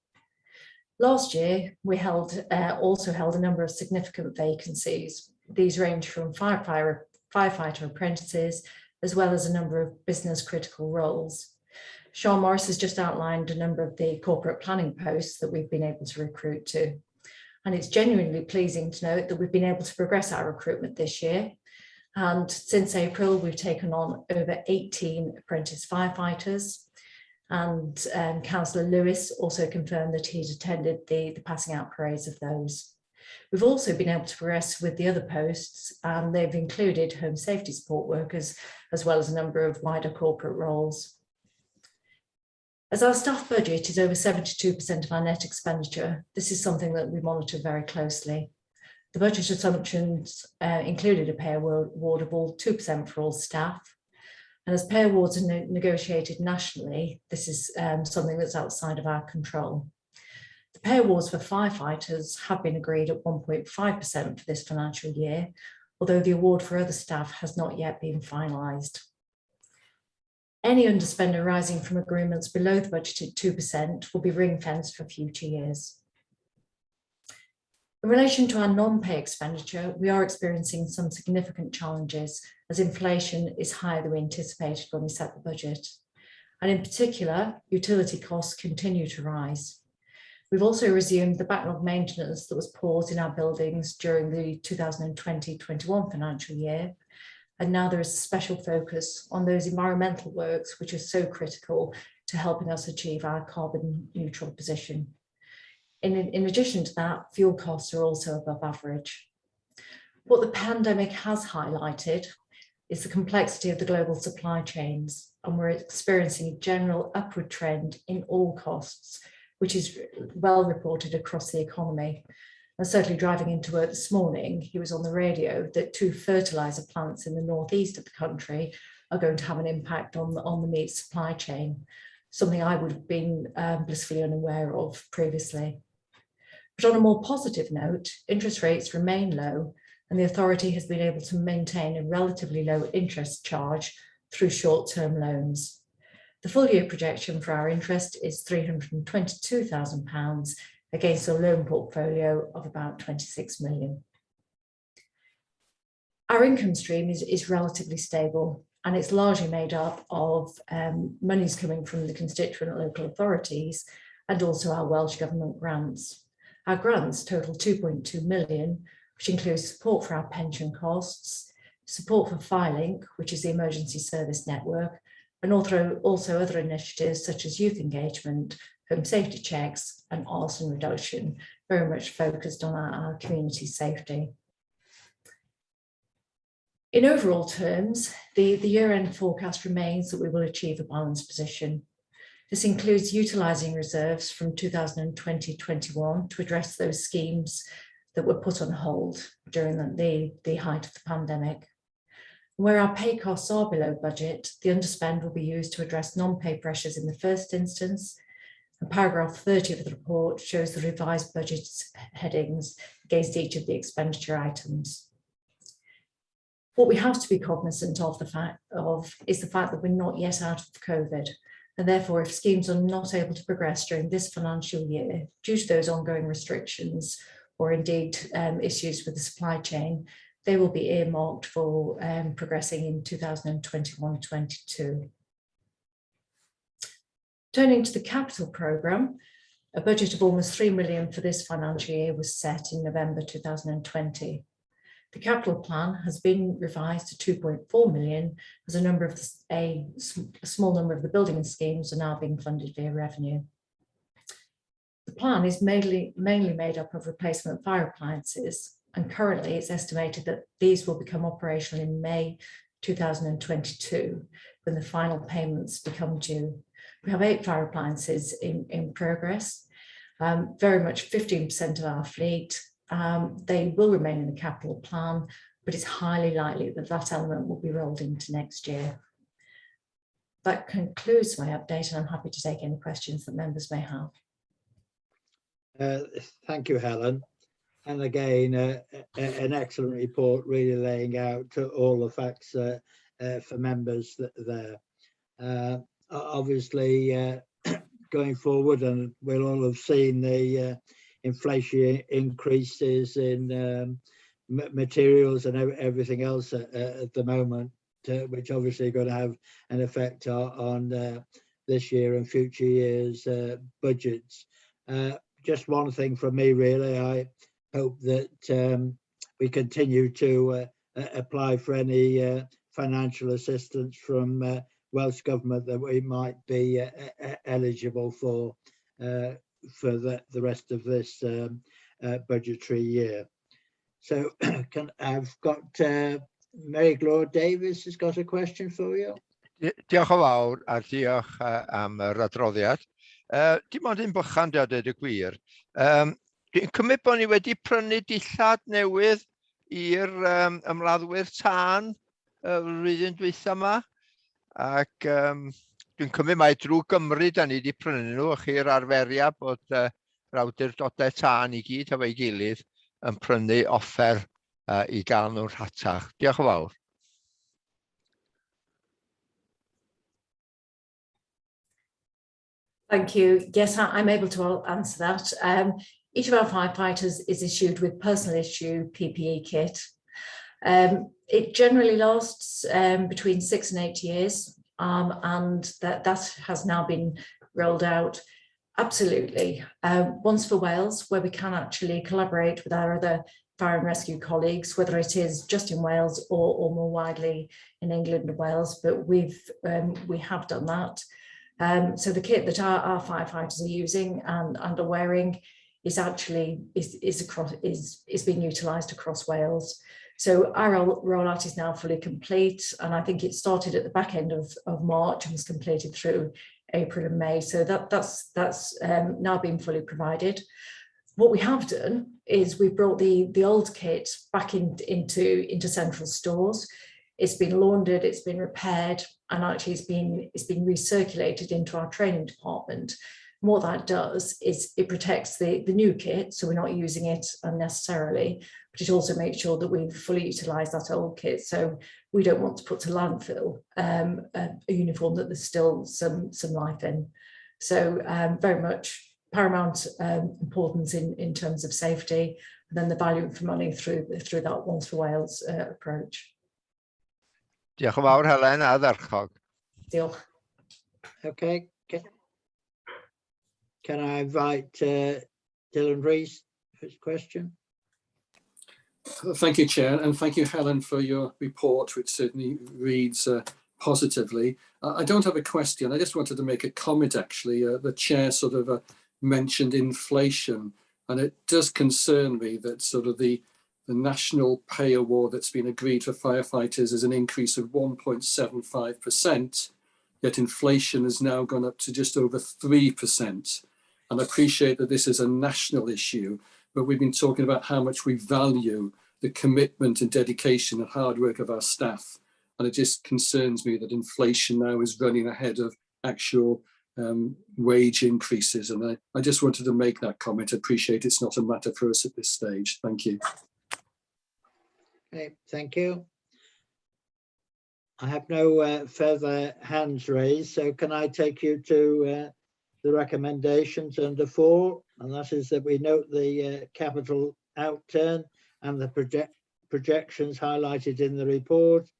Last year, we also held a number of significant vacancies. These range from firefighter apprentices, as well as a number of business critical roles. Sean Morris has just outlined a number of the corporate planning posts that we've been able to recruit to. And it's genuinely pleasing to note that we've been able to progress our recruitment this year. And since April, we've taken on over 18 apprentice firefighters. And Councillor Lewis also confirmed that he'd attended the passing out parades of those. We've also been able to progress with the other posts, and they've included home safety support workers, as well as a number of wider corporate roles. As our staff budget is over 72% of our net expenditure, this is something that we monitor very closely. The budget assumptions included a pay award of all 2% for all staff. And as pay awards are negotiated nationally, this is something that's outside of our control. The pay awards for firefighters have been agreed at 1.5% for this financial year, although the award for other staff has not yet been finalised. Any underspend arising from agreements below the budgeted 2% will be ring-fenced for future years. In relation to our non-pay expenditure, we are experiencing some significant challenges as inflation is higher than we anticipated when we set the budget. And in particular, utility costs continue to rise. We've also resumed the backlog maintenance that was paused in our buildings during the 2020-21 financial year. And now there is a special focus on those environmental works, which are so critical to helping us achieve our carbon neutral position. In addition to that, fuel costs are also above average. What the pandemic has highlighted is the complexity of the global supply chains, and we're experiencing a general upward trend in all costs, which is well reported across the economy. And certainly driving into work this morning, he was on the radio that 2 fertiliser plants in the northeast of the country are going to have an impact on the meat supply chain, something I would have been blissfully unaware of previously. But on a more positive note, interest rates remain low, and the authority has been able to maintain a relatively low interest charge through short-term loans. The full year projection for our interest is £322,000 against a loan portfolio of about 26 million. Our income stream is relatively stable, and it's largely made up of monies coming from the constituent local authorities and also our Welsh Government grants. Our grants total 2.2 million, which includes support for our pension costs, support for Filink, which is the emergency service network, and also other initiatives such as youth engagement, home safety checks, and arson reduction, very much focused on our community safety. In overall terms, the year-end forecast remains that we will achieve a balanced position. This includes utilising reserves from 2020-21 to address those schemes that were put on hold during the height of the pandemic. Where our pay costs are below budget, the underspend will be used to address non-pay pressures in the first instance. And paragraph 30 of the report shows the revised budget headings against each of the expenditure items. What we have to be cognizant of is the fact that we're not yet out of COVID. And therefore, if schemes are not able to progress during this financial year due to those ongoing restrictions or indeed issues with the supply chain, they will be earmarked for progressing in 2021-22. Turning to the capital programme, a budget of almost 3 million for this financial year was set in November 2020. The capital plan has been revised to 2.4 million as a small number of the building schemes are now being funded via revenue. The plan is mainly made up of replacement fire appliances, and currently it's estimated that these will become operational in May 2022 when the final payments become due. We have 8 fire appliances in progress, very much 15% of our fleet. They will remain in the capital plan, but it's highly likely that that element will be rolled into next year. That concludes my update, and I'm happy to take any questions that members may have. Thank you, Helen. And again, an excellent report, really laying out all the facts for members there. Obviously, going forward, and we'll all have seen the inflation increases in materials and everything else at the moment, which obviously are going to have an effect on this year and future years' budgets. Just one thing from me, really. I hope that we continue to apply for any financial assistance from Welsh Government that we might be eligible for the rest of this budgetary year. So I've got Mary Glor Davies has got a question for you. Diolch yn fawr a diolch am yr adroddiad. Dim ond un bychan di a dweud y gwir. Dwi'n cymryd bod ni wedi prynu dillad newydd i'r ymladdwyr tân y flwyddyn dwytha yma. Ac dwi'n cymryd mai drwy Gymru da ni wedi prynu nhw, chi'r arferiad bod yr awdurdodau tân i gyd efo'i gilydd yn prynu offer i gael nhw'n rhatach. Diolch yn fawr. Thank you. Yes, I'm able to answer that. Each of our firefighters is issued with personal issue PPE kit. It generally lasts between 6 and 8 years, and that has now been rolled out. Absolutely. Once for Wales, where we can actually collaborate with our other fire and rescue colleagues, whether it is just in Wales or more widely in England and Wales, but we have done that. So the kit that our firefighters are using and are wearing is actually is being utilised across Wales. So our rollout is now fully complete, and I think it started at the back end of March and was completed through April and May. So that's now been fully provided. What we have done is we brought the old kit back into central stores. It's been laundered, it's been repaired, and actually it's been recirculated into our training department. And what that does is it protects the new kit, so we're not using it unnecessarily, but it also makes sure that we've fully utilised that old kit. So we don't want to put to landfill a uniform that there's still some life in. So very much paramount importance in terms of safety, and then the value for money through that Once for Wales approach. Diolch yn fawr Helen a ddarchog. Diolch. Okay. Can I invite Dylan Rees for his question? Thank you, Chair, and thank you, Helen, for your report, which certainly reads positively. I don't have a question. I just wanted to make a comment, actually. The Chair sort of mentioned inflation, and it does concern me that sort of the national pay award that's been agreed for firefighters is an increase of 1.75%, yet inflation has now gone up to just over 3%. And I appreciate that this is a national issue, but we've been talking about how much we value the commitment and dedication and hard work of our staff. And it just concerns me that inflation now is running ahead of actual wage increases. And I just wanted to make that comment. I appreciate it's not a matter for us at this stage. Thank you. Okay, thank you. I have no further hands raised, so can I take you to the recommendations under 4, and that is that we note the capital outturn and the projections highlighted in the report,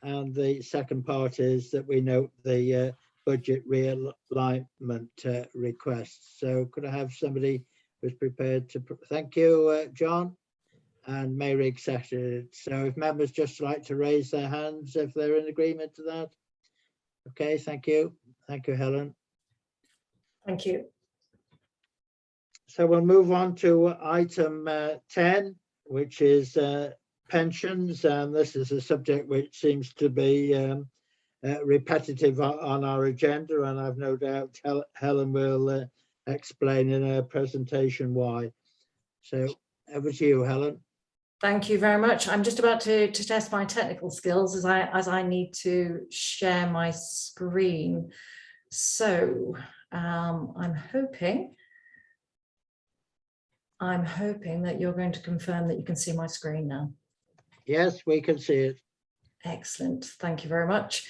and the second part is that we note the budget realignment requests. So could I have somebody who's prepared to, thank you, John, and Mary seconded. So if members just like to raise their hands if they're in agreement to that. Okay, thank you. Thank you, Helen. Thank you. So we'll move on to item 10, which is pensions, and this is a subject which seems to be repetitive on our agenda, and I've no doubt Helen will explain in her presentation why. So over to you, Helen. Thank you very much. I'm just about to test my technical skills as I need to share my screen. So I'm hoping that you're going to confirm that you can see my screen now. Yes, we can see it. Excellent. Thank you very much.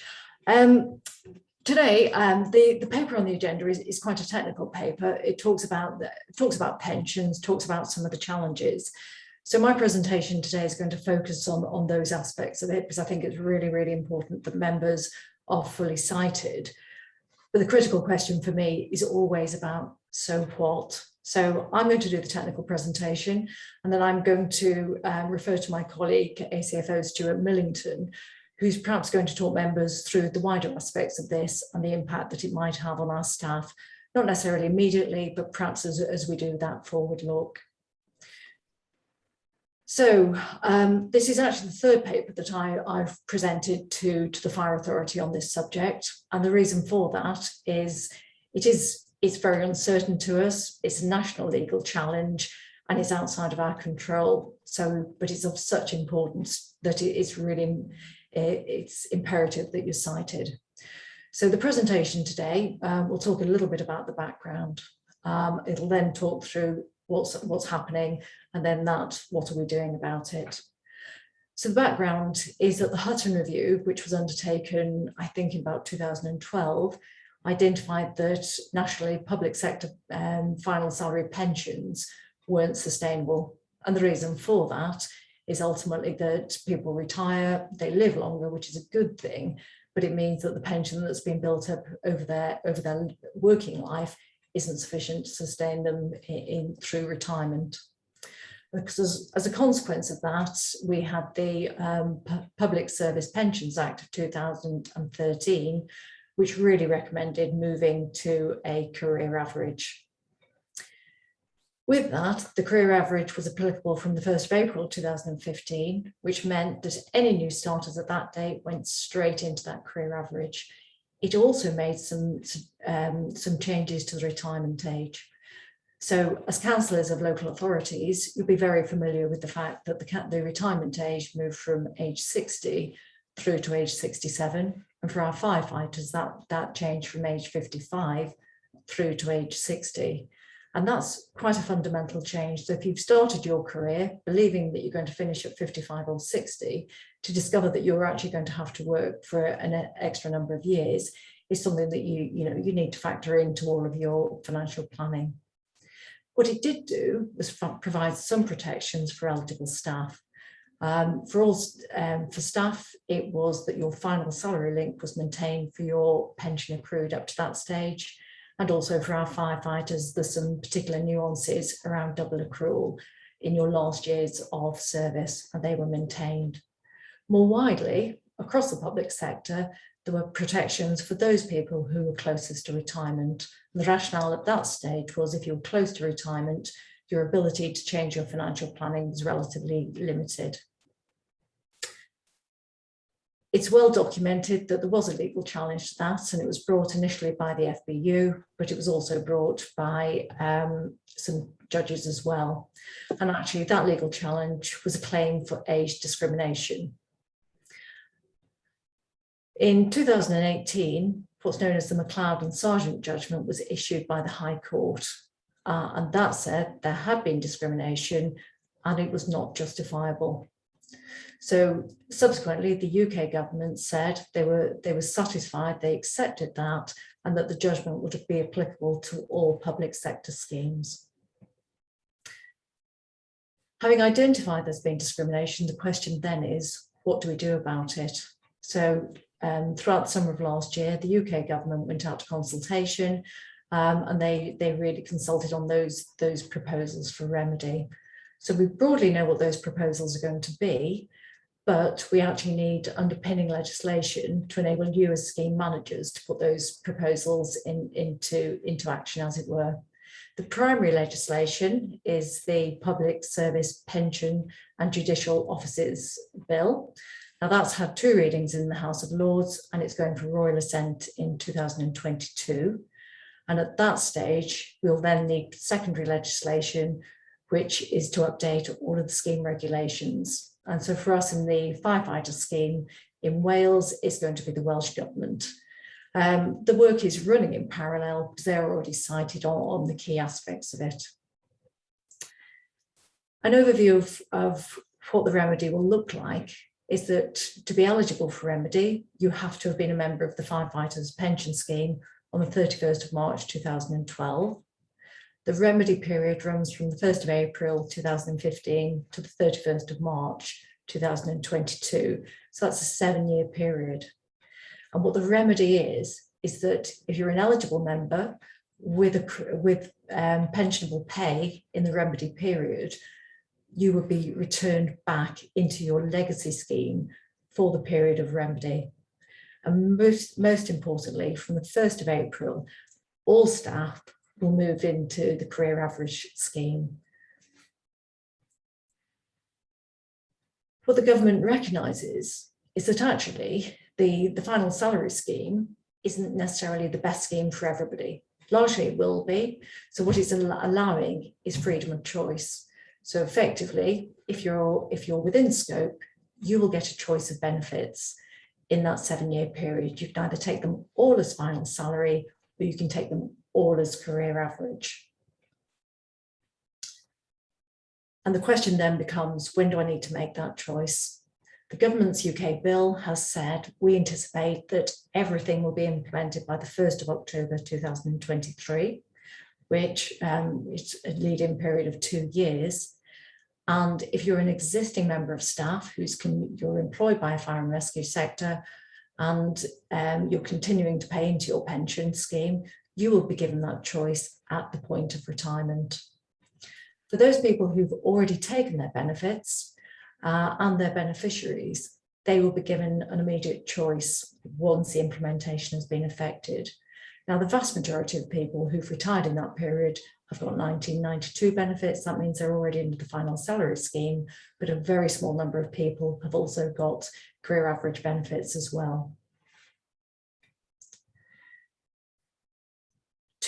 Today, the paper on the agenda is quite a technical paper. It talks about pensions, talks about some of the challenges. So my presentation today is going to focus on those aspects of it, because I think it's really, really important that members are fully cited. But the critical question for me is always about, so what? So I'm going to do the technical presentation, and then I'm going to refer to my colleague, ACFO Stuart Millington, who's perhaps going to talk members through the wider aspects of this and the impact that it might have on our staff, not necessarily immediately, but perhaps as we do that forward look. So this is actually the third paper that I've presented to the Fire Authority on this subject. And the reason for that is it's very uncertain to us. It's a national legal challenge and it's outside of our control. So, but it's of such importance that it's imperative that you're cited. So the presentation today, we'll talk a little bit about the background. It'll then talk through what's happening, and then what are we doing about it. So the background is that the Hutton Review, which was undertaken, I think, in about 2012, identified that nationally public sector final salary pensions weren't sustainable. And the reason for that is ultimately that people retire, they live longer, which is a good thing, but it means that the pension that's been built up over their working life isn't sufficient to sustain them through retirement. Because as a consequence of that, we had the Public Service Pensions Act of 2013, which really recommended moving to a career average. With that, the career average was applicable from the 1st of April 2015, which meant that any new starters at that date went straight into that career average, it also made some changes to the retirement age. So as councillors of local authorities, you'll be very familiar with the fact that the retirement age moved from age 60 through to age 67. And for our firefighters, that changed from age 55 through to age 60. And that's quite a fundamental change. So if you've started your career believing that you're going to finish at 55 or 60, to discover that you're actually going to have to work for an extra number of years is something that you need to factor into all of your financial planning. What it did do was provide some protections for eligible staff. For staff, it was that your final salary link was maintained for your pension accrued up to that stage. And also for our firefighters, there's some particular nuances around double accrual in your last years of service, and they were maintained. More widely, across the public sector, there were protections for those people who were closest to retirement. The rationale at that stage was if you were close to retirement, your ability to change your financial planning was relatively limited. It's well documented that there was a legal challenge to that, and it was brought initially by the FBU, but it was also brought by some judges as well. And actually that legal challenge was a claim for age discrimination. In 2018, what's known as the McLeod and Sargent judgment was issued by the High Court. And that said there had been discrimination and it was not justifiable. So subsequently, the UK government said they were satisfied, they accepted that, and that the judgment would be applicable to all public sector schemes. Having identified there's been discrimination, the question then is, what do we do about it? So throughout the summer of last year, the UK government went out to consultation and they really consulted on those proposals for remedy. So we broadly know what those proposals are going to be, but we actually need underpinning legislation to enable you as scheme managers to put those proposals into action, as it were. The primary legislation is the Public Service Pension and Judicial Offices Bill. Now that's had 2 readings in the House of Lords and it's going for royal assent in 2022. And at that stage, we'll then need secondary legislation, which is to update all of the scheme regulations. And so for us in the firefighter scheme in Wales, it's going to be the Welsh Government. The work is running in parallel because they're already cited on the key aspects of it. An overview of what the remedy will look like is that to be eligible for remedy, you have to have been a member of the firefighters pension scheme on the 31st of March 2012. The remedy period runs from the 1st of April 2015 to the 31st of March 2022. So that's a 7-year period. And what the remedy is that if you're an eligible member with pensionable pay in the remedy period, you will be returned back into your legacy scheme for the period of remedy. And most importantly, from the 1st of April, all staff will move into the career average scheme. What the government recognises is that actually the final salary scheme isn't necessarily the best scheme for everybody. Largely it will be. So what it's allowing is freedom of choice. So effectively, if you're within scope, you will get a choice of benefits in that 7-year period. You can either take them all as final salary, or you can take them all as career average. And the question then becomes, when do I need to make that choice? The government's UK bill has said we anticipate that everything will be implemented by the 1st of October 2023, which is a lead-in period of 2 years. And if you're an existing member of staff you're employed by a fire and rescue sector and you're continuing to pay into your pension scheme, you will be given that choice at the point of retirement. For those people who've already taken their benefits and their beneficiaries, they will be given an immediate choice once the implementation has been effected. Now, the vast majority of people who've retired in that period have got 1992 benefits. That means they're already into the final salary scheme, but a very small number of people have also got career average benefits as well.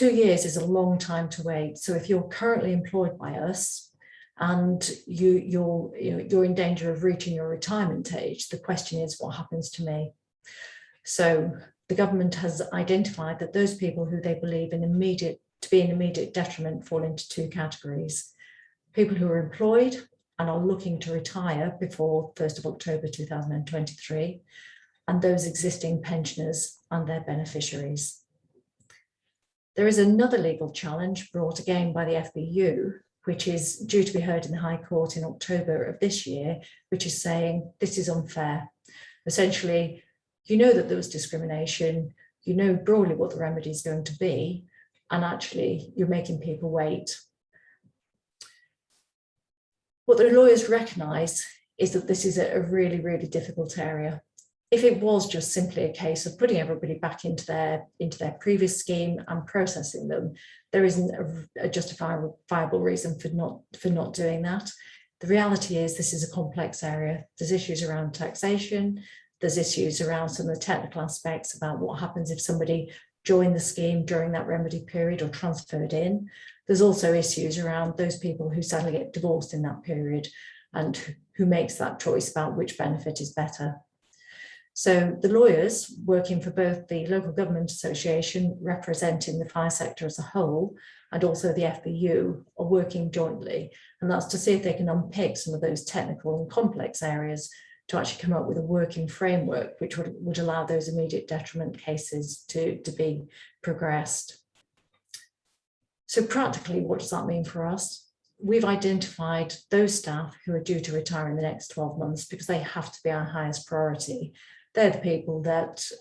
2 years is a long time to wait. So if you're currently employed by us and you're in danger of reaching your retirement age, the question is, what happens to me? So the government has identified that those people who they believe to be in immediate detriment fall into 2 categories: people who are employed and are looking to retire before 1st of October 2023, and those existing pensioners and their beneficiaries. There is another legal challenge brought again by the FBU, which is due to be heard in the High Court in October of this year, which is saying this is unfair. Essentially, you know that there was discrimination, you know broadly what the remedy is going to be, and actually you're making people wait. What the lawyers recognise is that this is a really, really difficult area. If it was just simply a case of putting everybody back into their previous scheme and processing them, there isn't a justifiable reason for not doing that. The reality is this is a complex area. There's issues around taxation, there's issues around some of the technical aspects about what happens if somebody joined the scheme during that remedy period or transferred in. There's also issues around those people who sadly get divorced in that period and who makes that choice about which benefit is better. So the lawyers working for both the Local Government Association representing the fire sector as a whole and also the FBU are working jointly, and that's to see if they can unpick some of those technical and complex areas to actually come up with a working framework which would allow those immediate detriment cases to be progressed. So practically, what does that mean for us? We've identified those staff who are due to retire in the next 12 months because they have to be our highest priority. They're the people that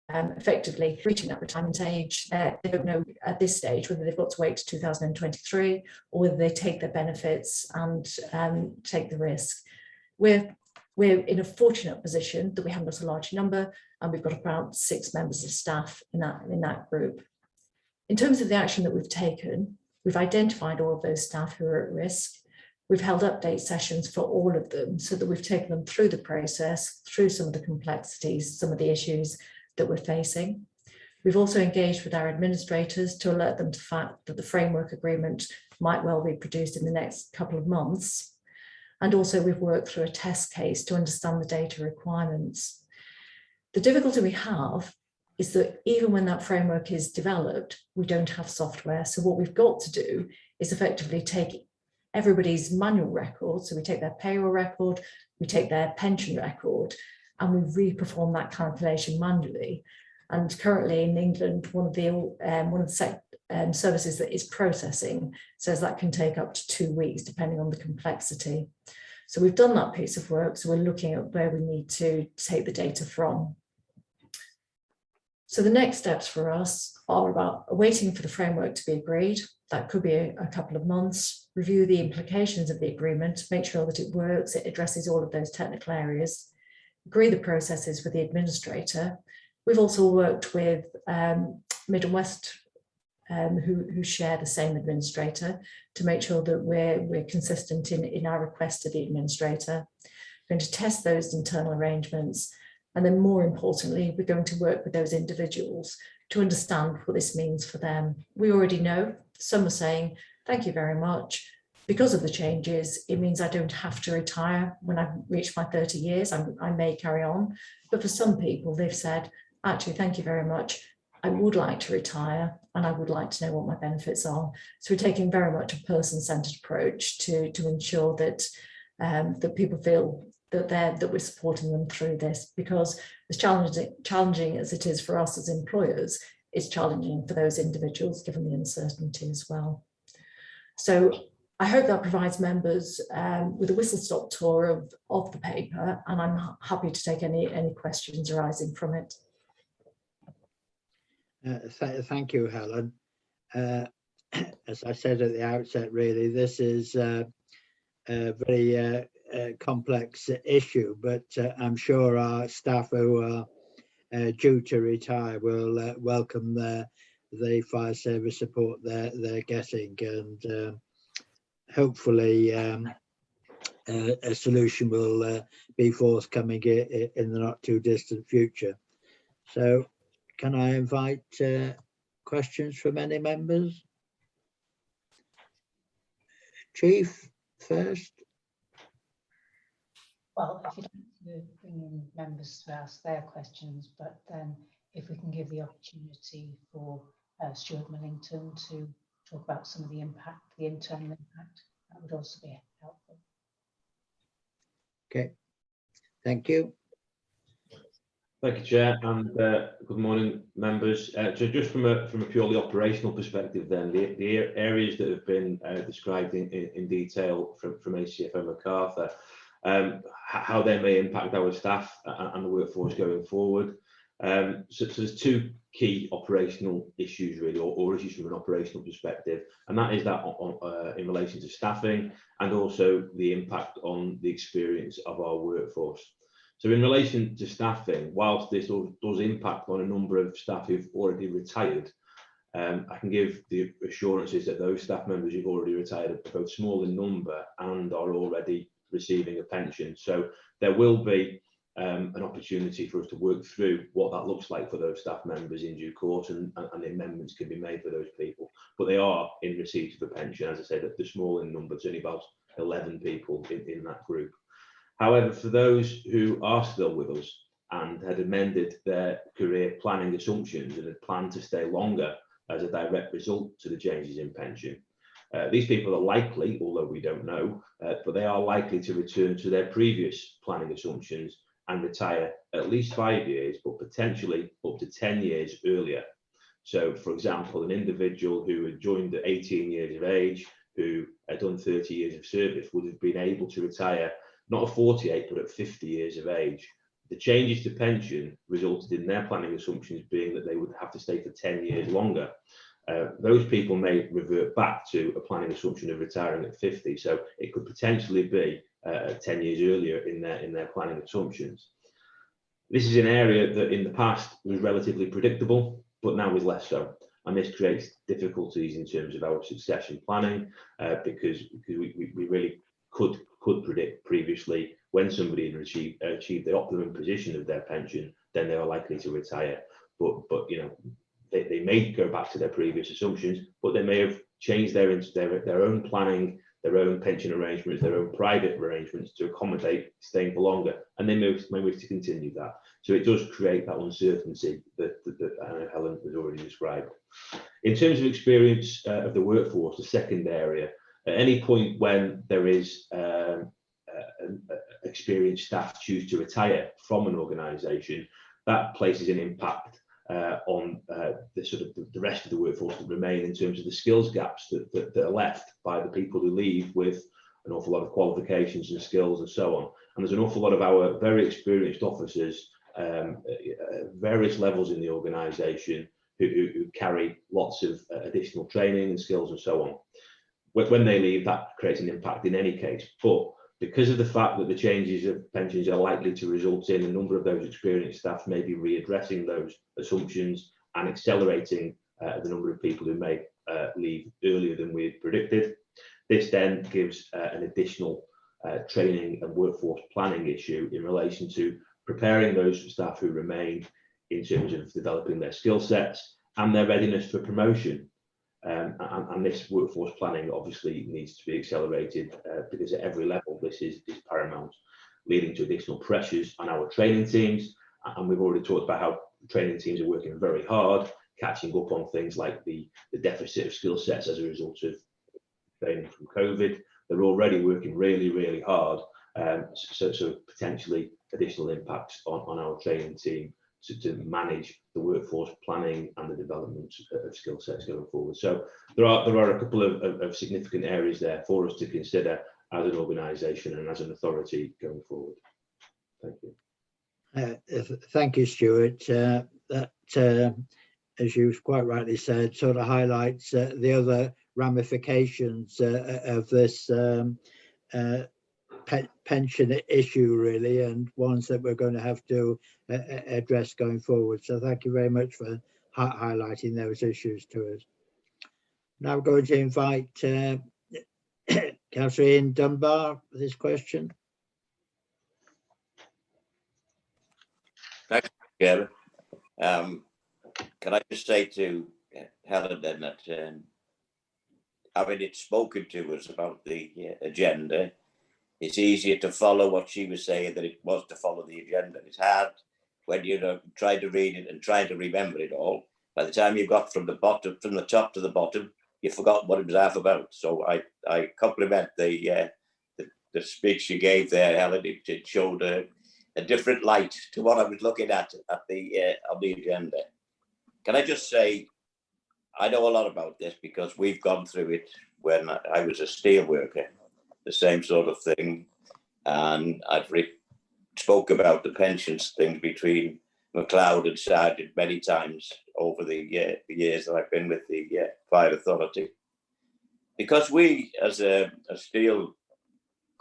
effectively reaching that retirement age. They don't know at this stage whether they've got to wait to 2023 or whether they take their benefits and take the risk. We're in a fortunate position that we haven't got a large number, and we've got about 6 members of staff in that group. In terms of the action that we've taken, we've identified all of those staff who are at risk. We've held update sessions for all of them so that we've taken them through the process, through some of the complexities, some of the issues that we're facing. We've also engaged with our administrators to alert them to the fact that the framework agreement might well be produced in the next couple of months. And also we've worked through a test case to understand the data requirements. The difficulty we have is that even when that framework is developed, we don't have software. So what we've got to do is effectively take everybody's manual record. So we take their payroll record, we take their pension record, and we re-perform that calculation manually. And currently in England, one of the services that is processing says that can take up to 2 weeks, depending on the complexity. So we've done that piece of work. So we're looking at where we need to take the data from. So the next steps for us are about waiting for the framework to be agreed. That could be a couple of months. Review the implications of the agreement, make sure that it works, it addresses all of those technical areas. Agree the processes with the administrator. We've also worked with Mid and West, who share the same administrator, to make sure that we're consistent in our request to the administrator. We're going to test those internal arrangements. And then more importantly, we're going to work with those individuals to understand what this means for them. We already know, some are saying, thank you very much. Because of the changes, it means I don't have to retire when I've reached my 30 years, I may carry on. But for some people, they've said, actually, thank you very much. I would like to retire and I would like to know what my benefits are. So we're taking very much a person-centered approach to ensure that, that people feel that we're supporting them through this, because as challenging as it is for us as employers, it's challenging for those individuals given the uncertainty as well. So I hope that provides members with a whistle-stop tour of the paper, and I'm happy to take any questions arising from it. Thank you, Helen. As I said at the outset, really, this is a very complex issue, but I'm sure our staff who are due to retire will welcome the fire service support they're getting, and hopefully a solution will be forthcoming in the not too distant future. So can I invite questions from any members? Chief first. Well, if you'd like to bring in members to ask their questions, but then if we can give the opportunity for Stuart Millington to talk about some of the impact, the internal impact, that would also be helpful. Okay, thank you. Thank you, Chair, and good morning, members. So just from a purely operational perspective, then the areas that have been described in detail from ACFO MacArthur, how they may impact our staff and the workforce going forward. So there's two key operational issues really, or issues from an operational perspective, and that is that in relation to staffing and also the impact on the experience of our workforce. So in relation to staffing, whilst this does impact on a number of staff who've already retired, I can give the assurances that those staff members who've already retired are both small in number and are already receiving a pension. So there will be an opportunity for us to work through what that looks like for those staff members in due course, and amendments can be made for those people. But they are in receipt of a pension. As I said, they're small in number, it's only about 11 people in that group. However, for those who are still with us and had amended their career planning assumptions and had planned to stay longer as a direct result to the changes in pension, these people are likely, although we don't know, but they are likely to return to their previous planning assumptions and retire at least 5 years, but potentially up to 10 years earlier. So, for example, an individual who had joined at 18 years of age, who had done 30 years of service, would have been able to retire not at 48, but at 50 years of age. The changes to pension resulted in their planning assumptions being that they would have to stay for 10 years longer. Those people may revert back to a planning assumption of retiring at 50, so it could potentially be 10 years earlier in their planning assumptions. This is an area that in the past was relatively predictable, but now is less so. And this creates difficulties in terms of our succession planning, because we really could predict previously when somebody had achieved the optimum position of their pension, then they are likely to retire. But you know, they may go back to their previous assumptions, but they may have changed their own planning, their own pension arrangements, their own private arrangements to accommodate staying for longer, and they may wish to continue that. So it does create that uncertainty that Helen has already described. In terms of experience of the workforce, the second area, at any point when there is experienced staff choose to retire from an organisation, that places an impact on the rest of the workforce that remain in terms of the skills gaps that are left by the people who leave with an awful lot of qualifications and skills and so on. And there's an awful lot of our very experienced officers at various levels in the organisation who carry lots of additional training and skills and so on. When they leave, that creates an impact in any case. But because of the fact that the changes of pensions are likely to result in a number of those experienced staff maybe readdressing those assumptions and accelerating the number of people who may leave earlier than we had predicted, this then gives an additional training and workforce planning issue in relation to preparing those staff who remain in terms of developing their skill sets and their readiness for promotion. And this workforce planning obviously needs to be accelerated because at every level this is paramount, leading to additional pressures on our training teams. And we've already talked about how training teams are working very hard, catching up on things like the deficit of skill sets as a result of training from COVID. They're already working really, really hard. So potentially additional impacts on our training team to manage the workforce planning and the development of skill sets going forward. So there are a couple of significant areas there for us to consider as an organisation and as an authority going forward. Thank you. Thank you, Stuart. That, as you've quite rightly said, sort of highlights the other ramifications of this pension issue, really, and ones that we're going to have to address going forward. So thank you very much for highlighting those issues to us. Now we're going to invite Councillor Ian Dunbar for this question. Thanks, Chair. Can I just say to Helen then that having it spoken to us about the agenda, it's easier to follow what she was saying than it was to follow the agenda. It's hard when you try to read it and trying to remember it all. By the time you've got from the top to the bottom, you forgot what it was half about. So I compliment the speech you gave there, Helen. It showed a different light to what I was looking at the on the agenda. Can I just say, I know a lot about this because we've gone through it when I was a steel worker, the same sort of thing. And I've spoke about the pensions thing between MacLeod and Sargent many times over the years that I've been with the Fire Authority. Because we, as a steel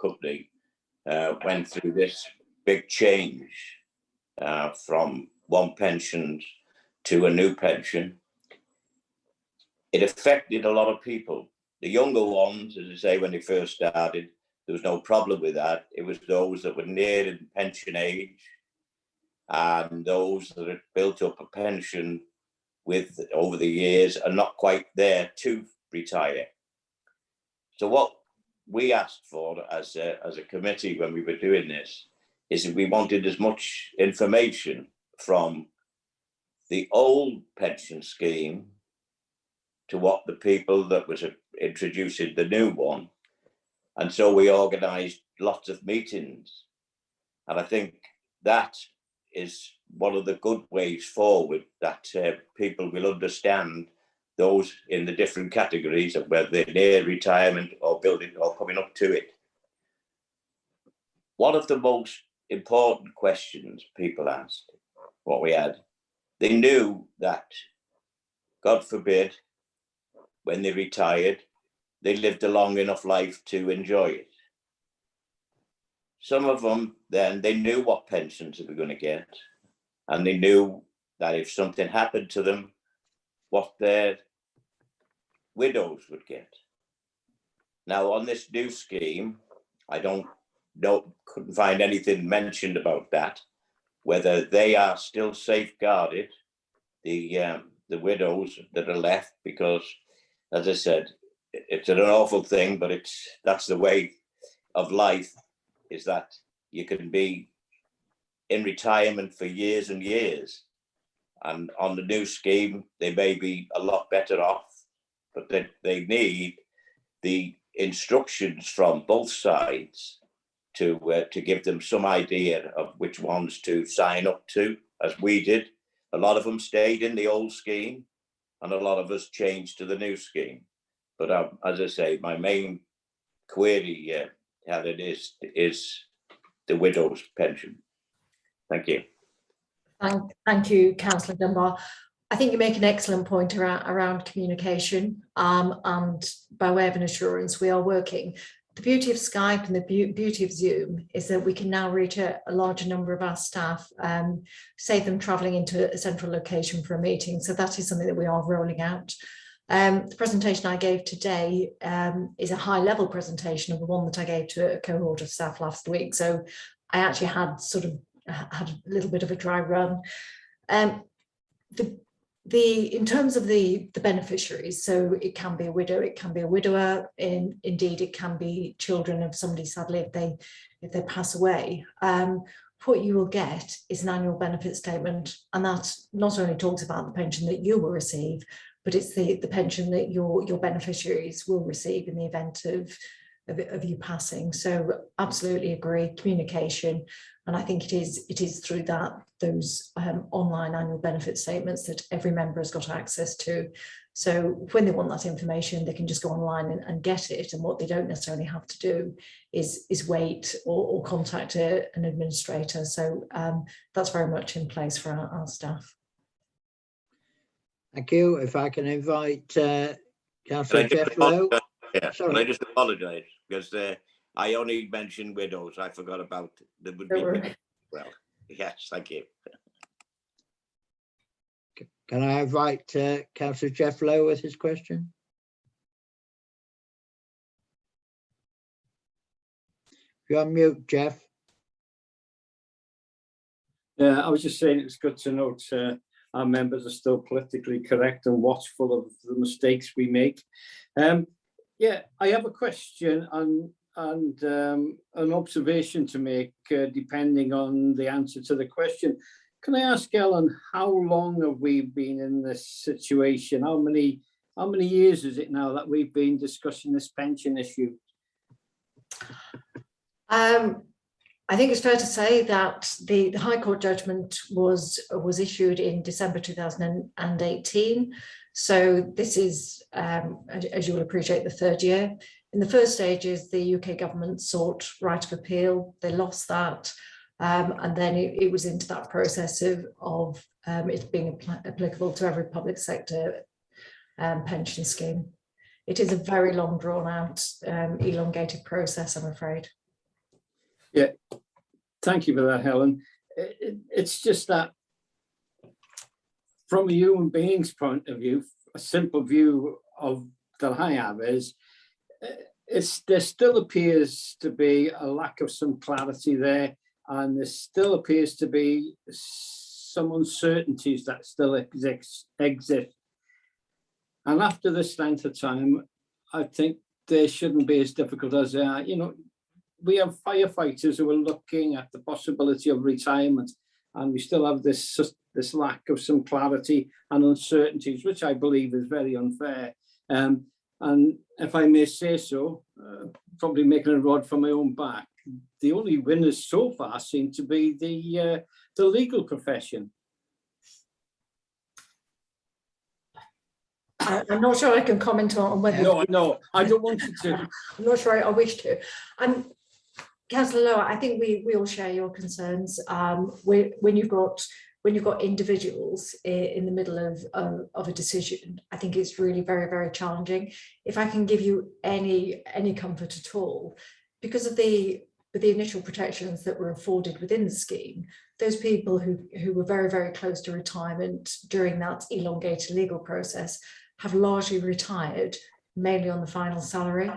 company, went through this big change from one pension to a new pension. It affected a lot of people. The younger ones, as I say, when they first started, there was no problem with that. It was those that were nearing pension age and those that had built up a pension with over the years are not quite there to retire. So what we asked for as a committee when we were doing this is that we wanted as much information from the old pension scheme to what the people that was introducing the new one. And so we organised lots of meetings. And I think that is one of the good ways forward, that people will understand those in the different categories of whether they're near retirement or building or coming up to it. One of the most important questions people asked, what we had, they knew that, God forbid, when they retired, they lived a long enough life to enjoy it. Some of them, then, they knew what pensions they were going to get, and they knew that if something happened to them, what their widows would get. Now, on this new scheme, I couldn't find anything mentioned about that, whether they are still safeguarded, the widows that are left, because, as I said, it's an awful thing, but that's the way of life, is that you can be in retirement for years and years. And on the new scheme, they may be a lot better off, but they need the instructions from both sides to give them some idea of which ones to sign up to, as we did. A lot of them stayed in the old scheme, and a lot of us changed to the new scheme. But as I say, my main query, Helen, is the widow's pension. Thank you. Thank you, Councillor Dunbar. I think you make an excellent point around communication, and by way of an assurance, we are working. The beauty of Skype and the beauty of Zoom is that we can now reach a larger number of our staff, save them travelling into a central location for a meeting. So that is something that we are rolling out. The presentation I gave today is a high-level presentation of the one that I gave to a cohort of staff last week. So I actually had had a little bit of a dry run. In terms of the beneficiaries, so it can be a widow, it can be a widower, indeed it can be children of somebody, sadly, if they pass away. What you will get is an annual benefit statement, and that not only talks about the pension that you will receive, but it's the pension that your beneficiaries will receive in the event of you passing. So absolutely agree, communication. And I think it is through those online annual benefit statements that every member has got access to. So when they want that information, they can just go online and get it. And what they don't necessarily have to do is wait or contact an administrator. So that's very much in place for our staff. Thank you. If I can invite Councillor Jeff Lowe. Yeah, can I just apologise, because I only mentioned widows. I forgot about the would be widows. Well, yes, thank you. Can I invite Councillor Jeff Lowe with his question? You're on mute, Jeff. Yeah, I was just saying it's good to note. our members are still politically correct and watchful of the mistakes we make. Yeah, I have a question and an observation to make, depending on the answer to the question. Can I ask Ellen, how long have we been in this situation? How many years is it now that we've been discussing this pension issue? I think it's fair to say that the High Court judgment was issued in December 2018. So this is, as you will appreciate, the third year. In the first stages, the UK government sought right of appeal. They lost that. And then it was into that process of it being applicable to every public sector pension scheme. It is a very long, drawn out, elongated process, I'm afraid. Yeah, thank you for that, Helen. It's just that from a human being's point of view, a simple view of that I have is there still appears to be a lack of some clarity there, and there still appears to be some uncertainties that still exist. And after this length of time, I think they shouldn't be as difficult as they are. You know, we have firefighters who are looking at the possibility of retirement, and we still have this lack of some clarity and uncertainties, which I believe is very unfair. And if I may say so, probably making a rod for my own back, the only winners so far seem to be the legal profession. I'm not sure I can comment on whether. No, I don't want you to. I'm not sure I wish to. Councillor Lower, I think we all share your concerns. When you've got individuals in the middle of a decision, I think it's really very, very challenging. If I can give you any comfort at all, because of the initial protections that were afforded within the scheme, those people who were very, very close to retirement during that elongated legal process have largely retired, mainly on the final salary.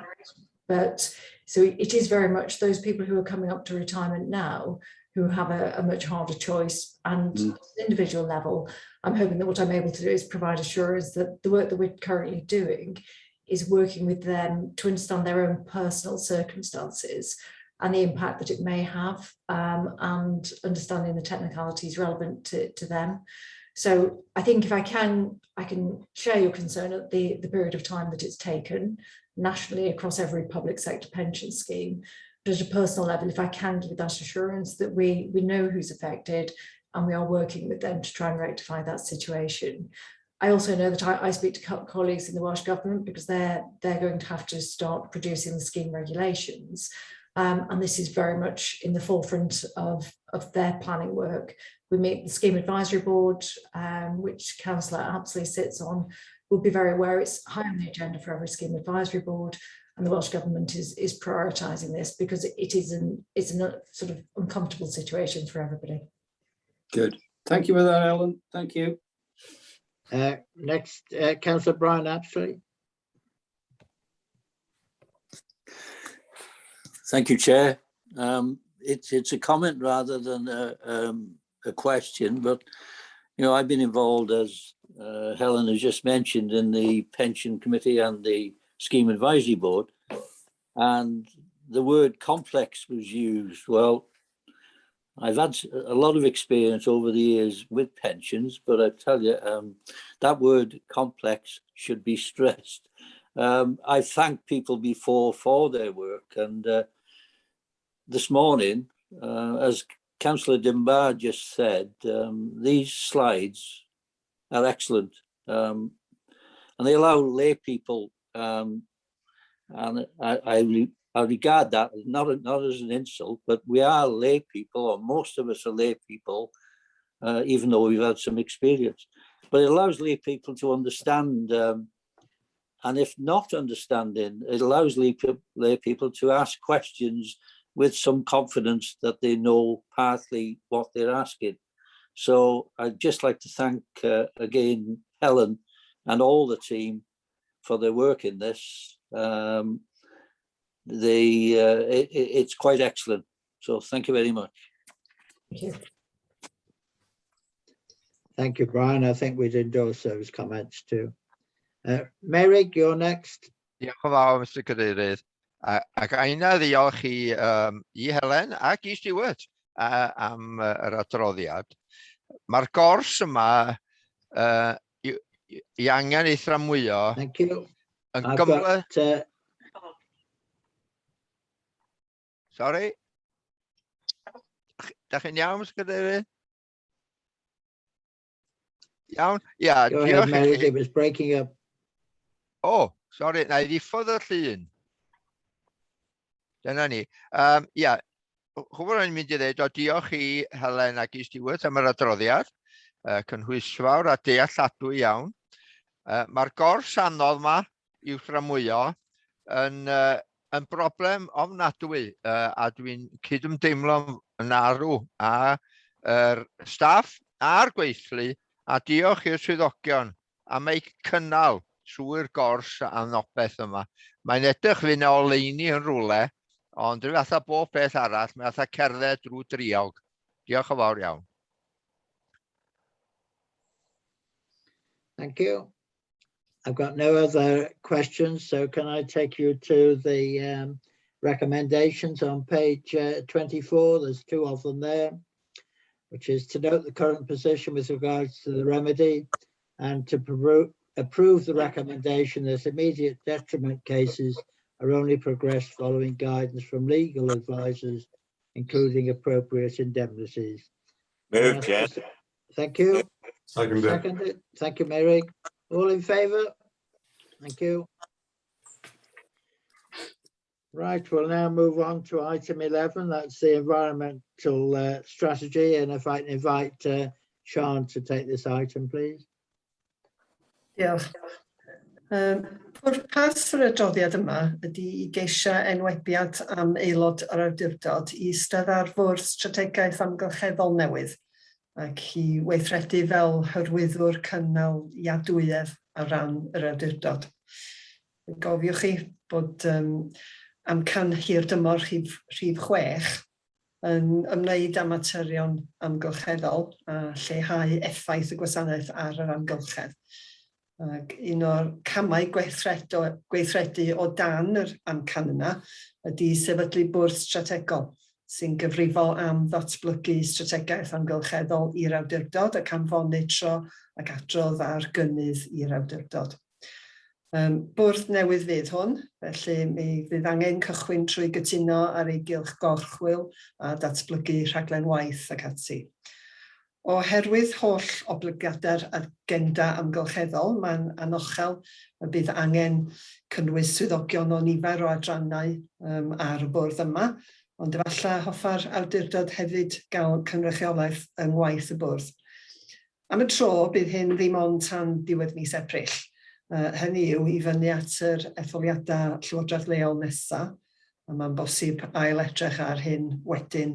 But so it is very much those people who are coming up to retirement now who have a much harder choice. And at an individual level, I'm hoping that what I'm able to do is provide assurance that the work that we're currently doing is working with them to understand their own personal circumstances and the impact that it may have, and understanding the technicalities relevant to them. So I think if I can share your concern at the period of time that it's taken nationally across every public sector pension scheme. But at a personal level, if I can give that assurance that we know who's affected and we are working with them to try and rectify that situation. I also know that I speak to colleagues in the Welsh Government because they're going to have to start producing the scheme regulations. And this is very much in the forefront of their planning work. We meet the Scheme Advisory Board, which Councillor Apsley sits on. We'll be very aware it's high on the agenda for every Scheme Advisory Board, and the Welsh Government is prioritising this because it's a sort of uncomfortable situation for everybody. Good. Thank you for that, Ellen. Thank you. Next, Councillor Brian Apsley. Thank you, Chair. It's a comment rather than a question, but you know, I've been involved, as Helen has just mentioned, in the Pension Committee and the Scheme Advisory Board, and the word complex was used. Well, I've had a lot of experience over the years with pensions, but I tell you, that word complex should be stressed. I thank people before for their work, and this morning, as Councillor Dimbar just said, these slides are excellent, and they allow lay people, and I regard that not as an insult, but we are lay people, or most of us are lay people, even though we've had some experience. But it allows lay people to understand, and if not understanding, it allows lay people to ask questions with some confidence that they know partly what they're asking. So I'd just like to thank again Helen and all the team for their work in this. It's quite excellent. So thank you very much. Thank you. Thank you, Brian. I think we'd endorse those comments too. Mary, you're next. Diolch yn fawr, Mr Cadeirydd. Ac aina ddiolch i Helen ac i Stewart am yr adroddiad. Mae'r gors yma i angen ei thramwyo. Thank you. Yn I've got, Sorry? Da chi'n iawn, Mr Cadeirydd? Iawn? Ia, go ahead, Mary, it was breaking up. O, sori, na i ddiffodd y llun. Dyna ni. Ia, chwbl o'n mynd i ddweud, o diolch i Helen ac i Stewart am yr adroddiad, cynhwysfawr a dealladwy iawn. Mae'r gors anodd yma i'w thramwyo yn broblem ofnadwy, a dwi'n cydymdeimlo yn arw a'r staff a'r gweithlu, a diolch i'r swyddogion am ei cynnal trwy'r gors anobeth yma. Mae'n edrych fy'n o leini yn rwle, ond rhyw fath o bob beth arall, mae'n fath o cerdded drwy driog. Diolch yn fawr iawn. Thank you. I've got no other questions, so can I take you to the recommendations on page 24? There's two of them there, which is to note the current position with regards to the remedy and to approve the recommendation that immediate detriment cases are only progressed following guidance from legal advisors, including appropriate indemnities. Move, Chair. Thank you. Seconded. Thank you, Mary. All in favour? Thank you. Right, we'll now move on to item 11. That's the environmental strategy. And if I can invite Sian to take this item, please. Diolch. Pwrpas yr adroddiad yma ydy i geisio enwebiad am aelod yr awdurdod i eistedd ar fwrdd strategaeth amgylcheddol newydd ac i weithredu fel hyrwyddwr cynnal iadwyedd ar ran yr awdurdod. Gofiwch chi bod amcan hir dymor rhif 6 yn ymwneud â materion amgylcheddol a lleihau effaith y gwasanaeth ar yr amgylchedd. Ac un o'r camau gweithredu o dan yr amcan yna ydy sefydlu bwrdd strategol sy'n gyfrifol am ddatblygu strategaeth amgylcheddol i'r awdurdod ac am fonitro ac adrodd ar gynnydd i'r awdurdod. Bwrdd newydd fydd hwn, felly mi fydd angen cychwyn trwy gytuno ar ei gylch gorchwil a datblygu rhaglen waith ac ati. Oherwydd holl obligadau'r agenda amgylcheddol, mae'n anochel y bydd angen cynnwys swyddogion o nifer o adrannau ar y bwrdd yma, ond efallai hoffa'r awdurdod hefyd gael cynrychiolaeth yng ngwaith y bwrdd. Am y tro, bydd hyn ddim ond tan diwedd mis Ebrill. Hynny yw i fyny at yr etholiadau llywodraeth leol nesaf, a mae'n bosib ail edrych ar hyn wedyn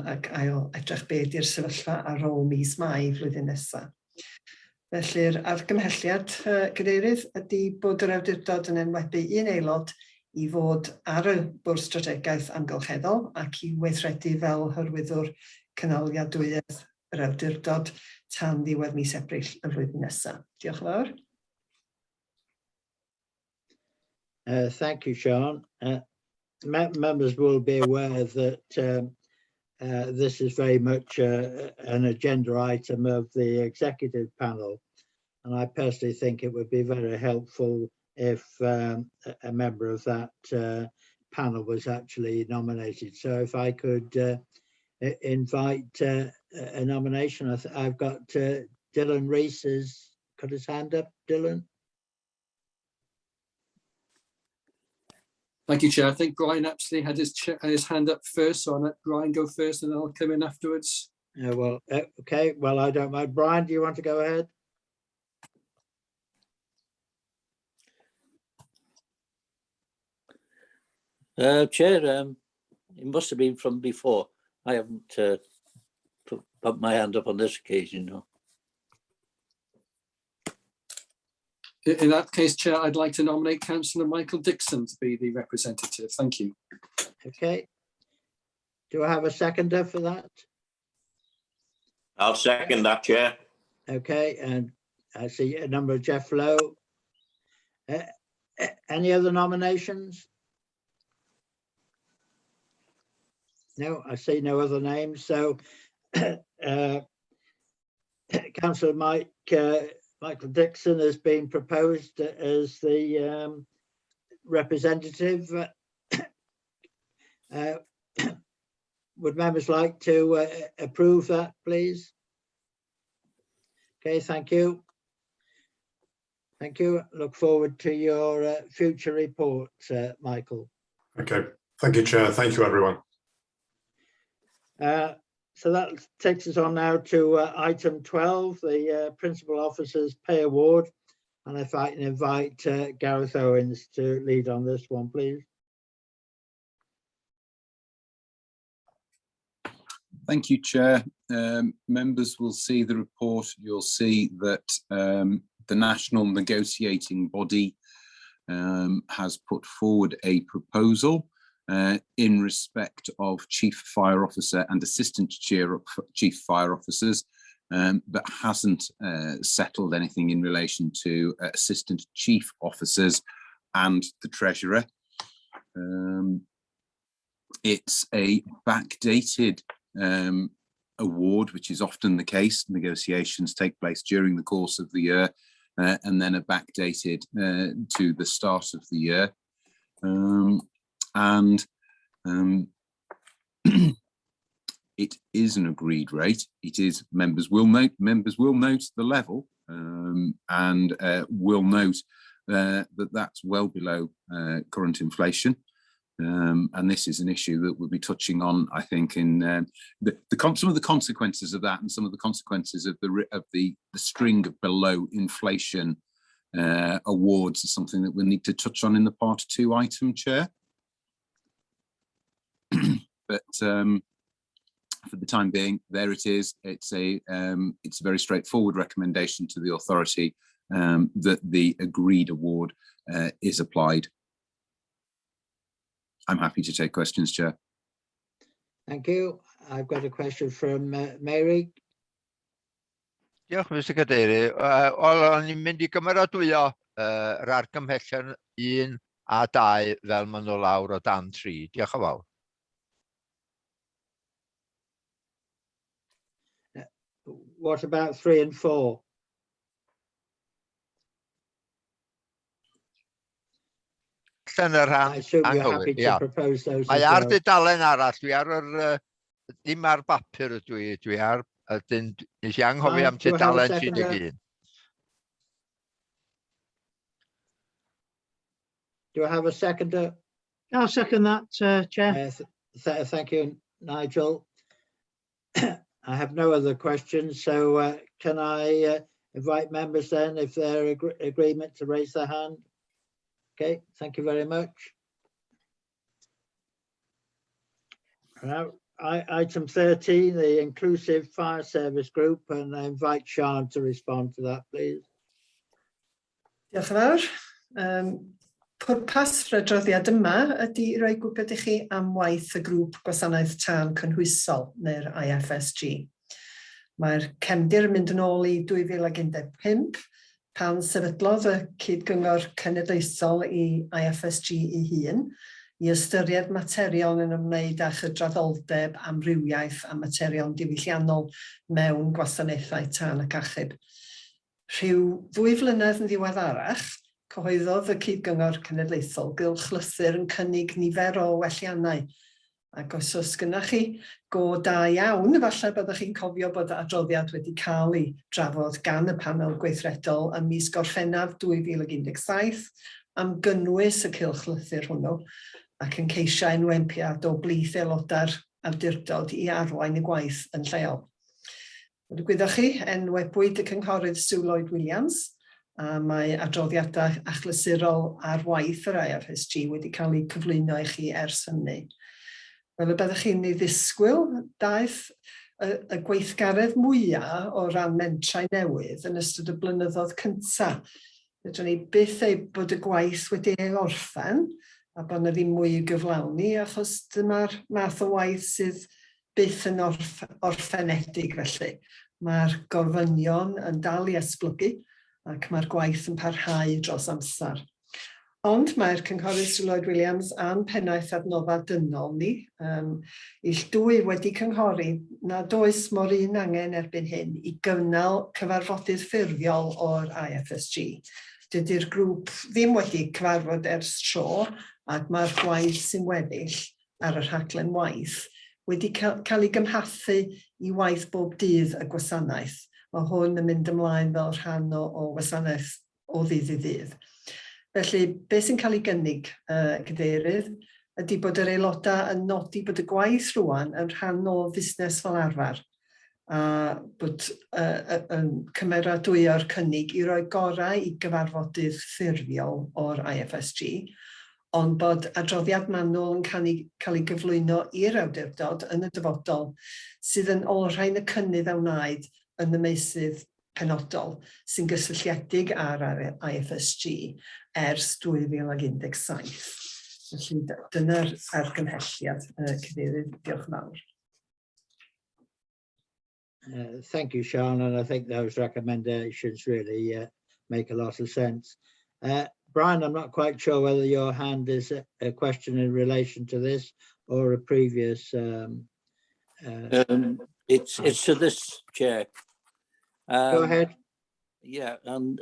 ac ail edrych beth i'r sefyllfa ar ôl mis Mai flwyddyn nesaf. Felly'r argymhelliad cadeirydd ydy bod yr awdurdod yn enwebu un aelod i fod ar y bwrdd strategaeth amgylcheddol ac i weithredu fel hyrwyddwr cynaliadwyedd yr awdurdod tan ddiwedd mis Ebrill y flwyddyn nesaf. Diolch yn fawr. Thank you, Sian. Members will be aware that this is very much an agenda item of the executive panel, and I personally think it would be very helpful if a member of that panel was actually nominated. So if I could invite a nomination, I've got Dylan Rees has got his hand up. Dylan? Thank you, Chair. I think Brian actually had his hand up first, so I'll let Brian go first and then I'll come in afterwards. Well, okay. Well, I don't mind. Brian, do you want to go ahead? Chair, it must have been from before. I haven't put my hand up on this occasion, no. In that case, Chair, I'd like to nominate Councillor Michael Dixon to be the representative. Thank you. Okay. Do I have a seconder for that? I'll second that, Chair. Okay, and I see a number of Jeff Lowe. Any other nominations? No, I see no other names. So Councillor Michael Dixon has been proposed as the representative. Would members like to approve that, please? Okay, thank you. Thank you. Look forward to your future reports, Michael. Okay, thank you, Chair. Thank you, everyone. So that takes us on now to item 12, the Principal Officer's Pay Award. And if I can invite Gareth Owens to lead on this one, please. Thank you, Chair. Members will see the report. You'll see that the national negotiating body has put forward a proposal in respect of Chief Fire Officer and Assistant Chief Fire Officers, but hasn't settled anything in relation to Assistant Chief Officers and the Treasurer. It's a backdated award, which is often the case. Negotiations take place during the course of the year and then are backdated to the start of the year. It is an agreed rate. It is, members will note the level and will note that that's well below current inflation. And this is an issue that we'll be touching on, I think, in some of the consequences of that and some of the consequences of the string of below inflation awards is something that we'll need to touch on in the part 2 item, Chair. But for the time being, there it is. It's a very straightforward recommendation to the authority that the agreed award is applied. I'm happy to take questions, Chair. Thank you. I've got a question from Mary. Diolch, Mr Cadeirydd. O'n i'n mynd I gymeradwyo yr argymhellion 1 a 2 fel maen nhw lawr o dan 3. Diolch yn fawr. What about 3 and 4? Yn yr rhan anghywir, ia. Mae ar dudalen arall, dwi ar yr, dim ar bapur ydw I, dwi ar, ydyn, nes I anghofio am dudalen 31. Do I have a seconder? I'll second that, Chair. Thank you, Nigel. I have no other questions, so can I invite members then, if they're agreement, to raise their hand? Okay, thank you very much. Now, item 13, the Inclusive Fire Service Group, and I invite Sian to respond to that, please. Diolch yn fawr. Pwrpas yr adroddiad yma ydy rhoi gwybod I chi am waith y grŵp gwasanaeth tân cynhwysol, neu'r IFSG. Mae'r cefndir yn mynd yn ôl I 2015, pan sefydlodd y cydgyngor cenedlaethol I IFSG I hun, I ystyried materion yn ymwneud â chydraddoldeb, amrywiaeth a materion diwylliannol mewn gwasanaethau tân ac achub. Rhyw 2 flynedd yn ddiweddarach, cyhoeddodd y cydgyngor cenedlaethol gylchlythyr yn cynnig nifer o welliannau. Ac os oes gynnach chi go da iawn, falle byddwch chi'n cofio bod y adroddiad wedi cael ei drafod gan y panel gweithredol ym mis Gorffennaf 2017 am gynnwys y cylchlythyr hwnnw ac yn ceisio enwempiad o blith aelodau'r awdurdod I arwain y gwaith yn lleol. Fel y gwyddoch chi, enwebwyd y cynghorydd Sue Lloyd Williams a mae adroddiadau achlysurol ar waith yr IFSG wedi cael ei cyflwyno I chi ers hynny. Fel y byddwch chi'n ei ddisgwyl, daeth y gweithgaredd mwyaf o ran mentrau newydd yn ystod y blynyddoedd cyntaf. Fedrwn ni byth ei bod y gwaith wedi ei orffen a bod yna ddim mwy I gyflawni achos dyma'r math o waith sydd byth yn orffenedig felly. Mae'r gorfynion yn dal i esblygu ac mae'r gwaith yn parhau dros amser. Ond mae'r cynghorydd Sir Lloyd Williams a'n pennaeth adnodda dynol ni, ill dwy wedi cynghori nad oes mor un angen erbyn hyn i gynnal cyfarfodydd ffurfiol o'r IFSG. Dydy'r grŵp ddim wedi cyfarfod ers tro ac mae'r gwaith sy'n weddill ar y rhaglen waith wedi cael ei gymhathu i waith bob dydd y gwasanaeth. Mae hwn yn mynd ymlaen fel rhan o wasanaeth o ddydd i ddydd. Felly, beth sy'n cael ei gynnig, Cadeirydd, ydy bod yr aelodau yn nodi bod y gwaith rwan yn rhan o fusnes fel arfer. A bod cymeradwyo'r cynnig i roi gorau i gyfarfodydd ffurfiol o'r IFSG, ond bod adroddiad manwl yn cael ei gyflwyno i'r awdurdod yn y dyfodol sydd yn olrhain y cynnydd a wnaed yn y meysydd penodol sy'n gysylltiedig â'r IFSG ers 2017. Felly dyna'r argymhelliad, Cadeirydd. Diolch yn fawr. Thank you, Sian, and I think those recommendations really make a lot of sense. Brian, I'm not quite sure whether your hand is a question in relation to this or a previous... It's to this, Chair. Go ahead. Yeah, and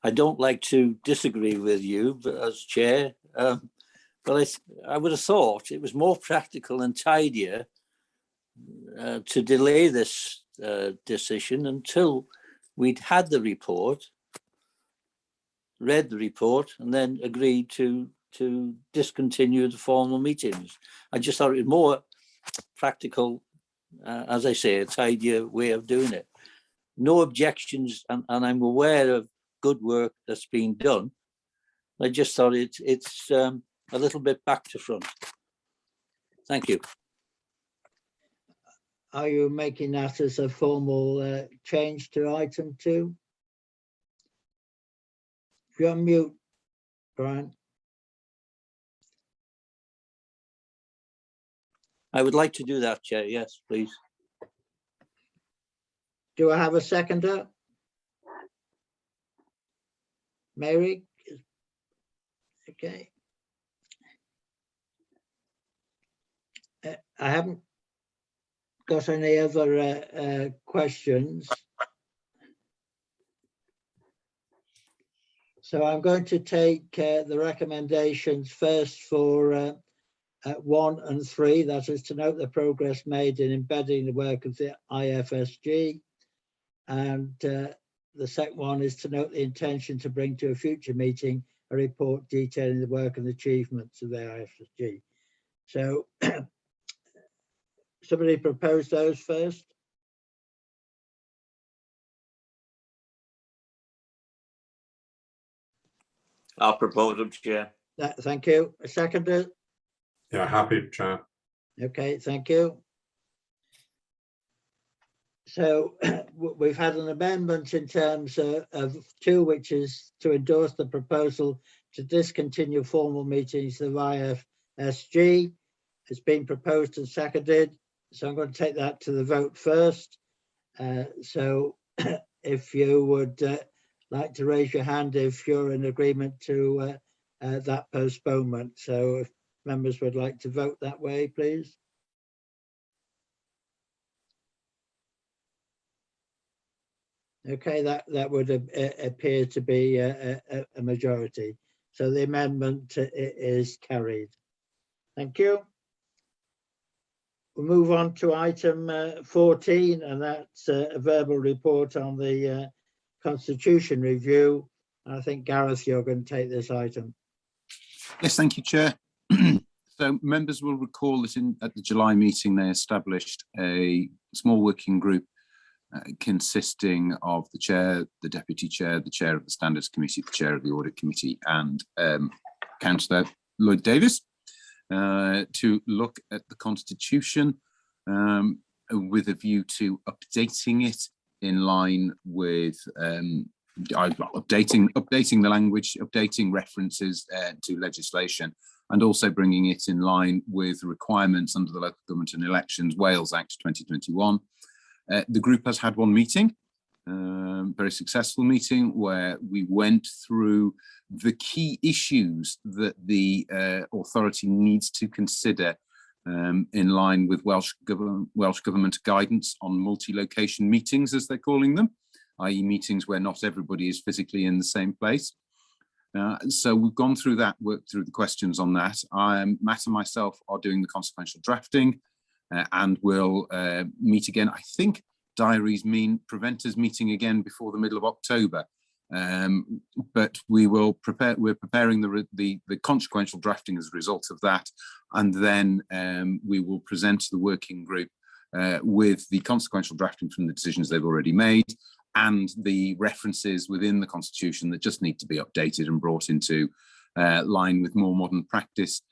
I don't like to disagree with you, but as Chair, but I would have thought it was more practical and tidier to delay this decision until we'd had the report, read the report, and then agreed to discontinue the formal meetings. I just thought it was more practical, as I say, a tidier way of doing it. No objections, and I'm aware of good work that's been done. I just thought it's a little bit back to front. Thank you. Are you making that as a formal change to item 2? You're on mute, Brian. I would like to do that, Chair. Yes, please. Do I have a seconder? Mary? Okay. I haven't got any other questions. So I'm going to take the recommendations first for 1 and 3, that is to note the progress made in embedding the work of the IFSG. And the second one is to note the intention to bring to a future meeting a report detailing the work and achievements of the IFSG. So somebody propose those first? I'll propose them, Chair. Thank you. A seconder? Yeah, happy, Chair. Okay, thank you. So we've had an amendment in terms of 2, which is to endorse the proposal to discontinue formal meetings of IFSG. It's been proposed and seconded, so I'm going to take that to the vote first. So if you would like to raise your hand if you're in agreement to that postponement. So if members would like to vote that way, please. Okay, that would appear to be a majority. So the amendment is carried. Thank you. We'll move on to item 14, and that's a verbal report on the Constitution review. I think, Gareth, you're going to take this item. Yes, thank you, Chair. So members will recall that at the July meeting, they established a small working group consisting of the Chair, the Deputy Chair, the Chair of the Standards Committee, the Chair of the Audit Committee, and Councillor Lloyd Davis, to look at the Constitution with a view to updating it in line with updating the language, updating references to legislation, and also bringing it in line with requirements under the Local Government and Elections Wales Act 2021, The group has had one meeting, very successful meeting, where we went through the key issues that the authority needs to consider in line with Welsh Government guidance on multi-location meetings, as they're calling them, i.e. meetings where not everybody is physically in the same place. So we've gone through that, worked through the questions on that. Matt and myself are doing the consequential drafting and we'll meet again. I think diaries mean preventers meeting again before the middle of October. But we're preparing the consequential drafting as a result of that, and then we will present to the working group with the consequential drafting from the decisions they've already made and the references within the Constitution that just need to be updated and brought into line with more modern practice.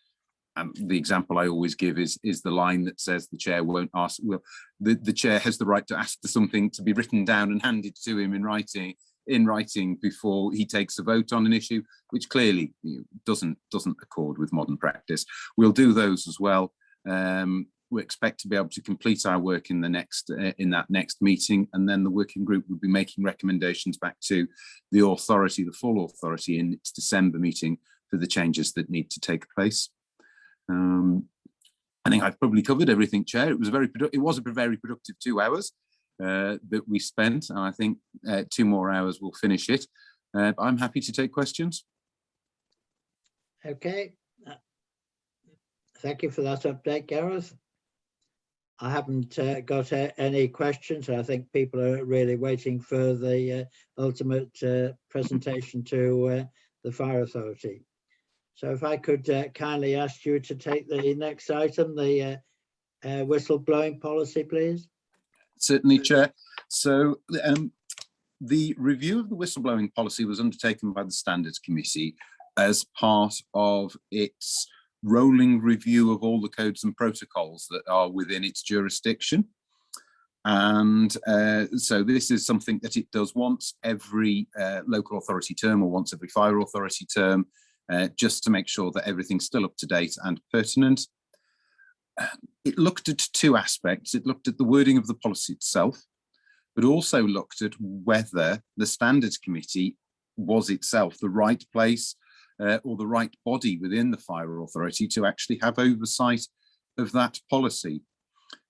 And the example I always give is the line that says the chair won't ask, well, the chair has the right to ask for something to be written down and handed to him in writing before he takes a vote on an issue, which clearly doesn't accord with modern practice. We'll do those as well. We expect to be able to complete our work in that next meeting, and then the working group will be making recommendations back to the authority, the full authority, in its December meeting for the changes that need to take place. I think I've probably covered everything, Chair. It was a very productive 2 hours that we spent, and I think 2 more hours will finish it. I'm happy to take questions. Okay. Thank you for that update, Gareth. I haven't got any questions. I think people are really waiting for the ultimate presentation to the Fire Authority. So if I could kindly ask you to take the next item, the whistleblowing policy, please. Certainly, Chair. So the review of the whistleblowing policy was undertaken by the Standards Committee as part of its rolling review of all the codes and protocols that are within its jurisdiction. And so this is something that it does once every local authority term or once every fire authority term, just to make sure that everything's still up to date and pertinent. It looked at 2 aspects. It looked at the wording of the policy itself, but also looked at whether the Standards Committee was itself the right place or the right body within the Fire Authority to actually have oversight of that policy.